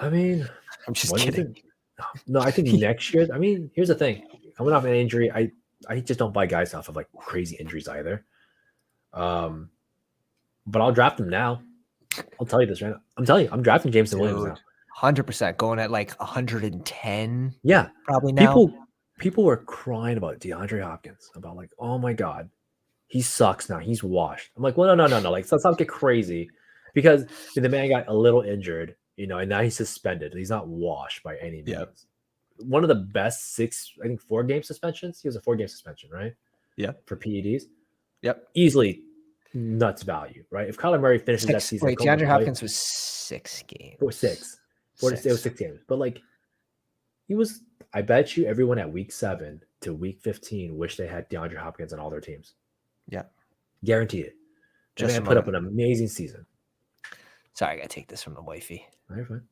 I mean, I'm just kidding. No, I think next year. I mean, here's the thing. Coming off an injury, I just don't buy guys off of like crazy injuries either. But I'll draft him now. I'll tell you this right now. I'm telling you, I'm drafting Jameson Williams now. 100% going at like 110. Yeah, probably now. People were crying about DeAndre Hopkins, about like, oh my God, he sucks now. He's washed. I'm like, well, no. Like, let's not get crazy, because the man got a little injured, and now he's suspended. He's not washed by any means. Yep. One of the best 4-game suspensions. He was a 4-game suspension, right? Yeah. For PEDs. Yep. Easily nuts value, right? If Kyler Murray finishes that season, DeAndre Hopkins was 6 games. It was 6 games. But like, I bet you everyone at week 7 to week 15 wish they had DeAndre Hopkins on all their teams. Yeah. Guarantee it. The Just man a put up moment. an amazing season. Sorry, I gotta take this from the wifey. All right, fine.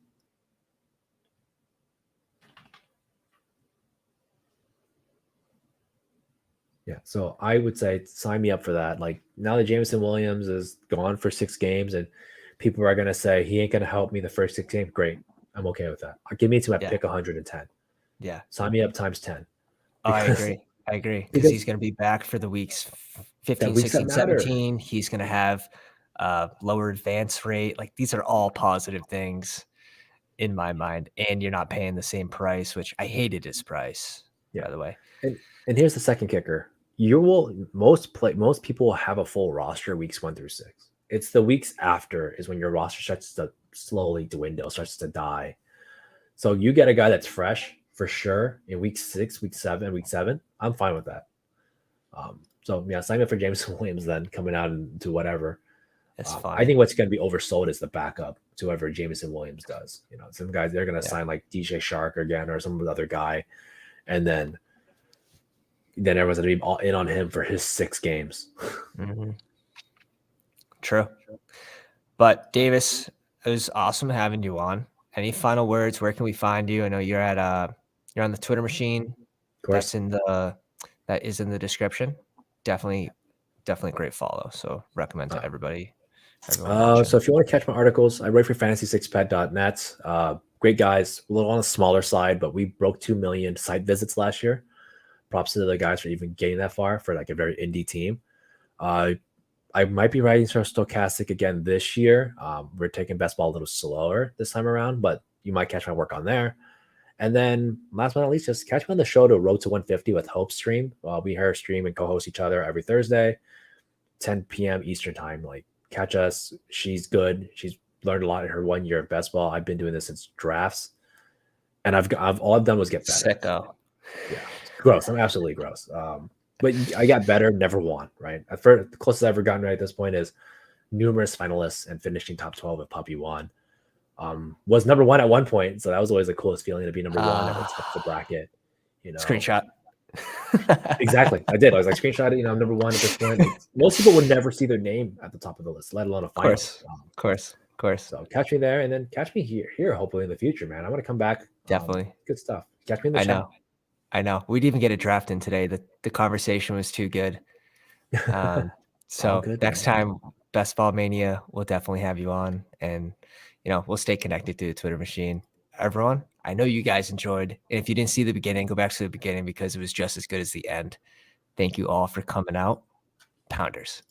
Yeah, so I would say sign me up for that. Like now that Jameson Williams is gone for 6 games and people are going to say he ain't going to help me the first 6 games, great. I'm okay with that. Give me to my Yeah. pick 110. Yeah. Sign me up times 10. Oh, I agree. Because he's going to be back for the weeks 15, weeks 16, that matter. 17. He's going to have lower advance rate. Like these are all positive things in my mind. And you're not paying the same price, which I hated his price, by the way. And here's the second kicker. Most people will have a full roster weeks 1 through 6. It's the weeks after is when your roster starts to slowly dwindle, starts to die. So you get a guy that's fresh for sure in week 6, week 7. I'm fine with that. So yeah, sign up for Jameson Williams then coming out into whatever. That's fine. I think what's going to be oversold is the backup to whoever Jameson Williams does. You know, some guys they're going to sign like DJ Shark again or some other guy, and then everyone's going to be all in on him for his 6 games. Mm-hmm. True. But Davis, it was awesome having you on. Any final words? Where can we find you? I know you're at you're on the Twitter machine. Of course. That is in the description. Definitely great follow. So recommend to everybody. So if you want to catch my articles, I write for fantasy6pad.net. Great guys, a little on the smaller side, but we broke 2 million site visits last year. Props to the guys for even getting that far for like a very indie team. I might be writing for Stochastic again this year. We're taking best ball a little slower this time around, but you might catch my work on there. And then last but not least, just catch me on the show to Road to 150 with Hope Stream. We stream and co-host each other every Thursday, 10 p.m. Eastern time. Like catch us. She's good. She's learned a lot in her 1 year of best ball. I've been doing this since drafts, and all I've done was get better. Sicko. Yeah, gross. I'm absolutely gross. But I got better, never won, right? The closest I've ever gotten right at this point is numerous finalists and finishing top 12 at Puppy 1. Was number 1 at one point, so that was always the coolest feeling to be number 1 at the top of the bracket. You know, screenshot. Exactly, I did. I was like screenshot it. You know, I'm number 1 at this point. Most people would never see their name at the top of the list, let alone a final. Of course. So catch me there, and then catch me here. Hopefully in the future, man. I'm gonna come back. Definitely. Good stuff. Catch me in the chat. I know. We didn't even get a draft in today. The conversation was too good. So good, next time, Best Ball Mania, we'll definitely have you on, and we'll stay connected to the Twitter machine. Everyone, I know you guys enjoyed. And if you didn't see the beginning, go back to the beginning because it was just as good as the end. Thank you all for coming out. Pounders.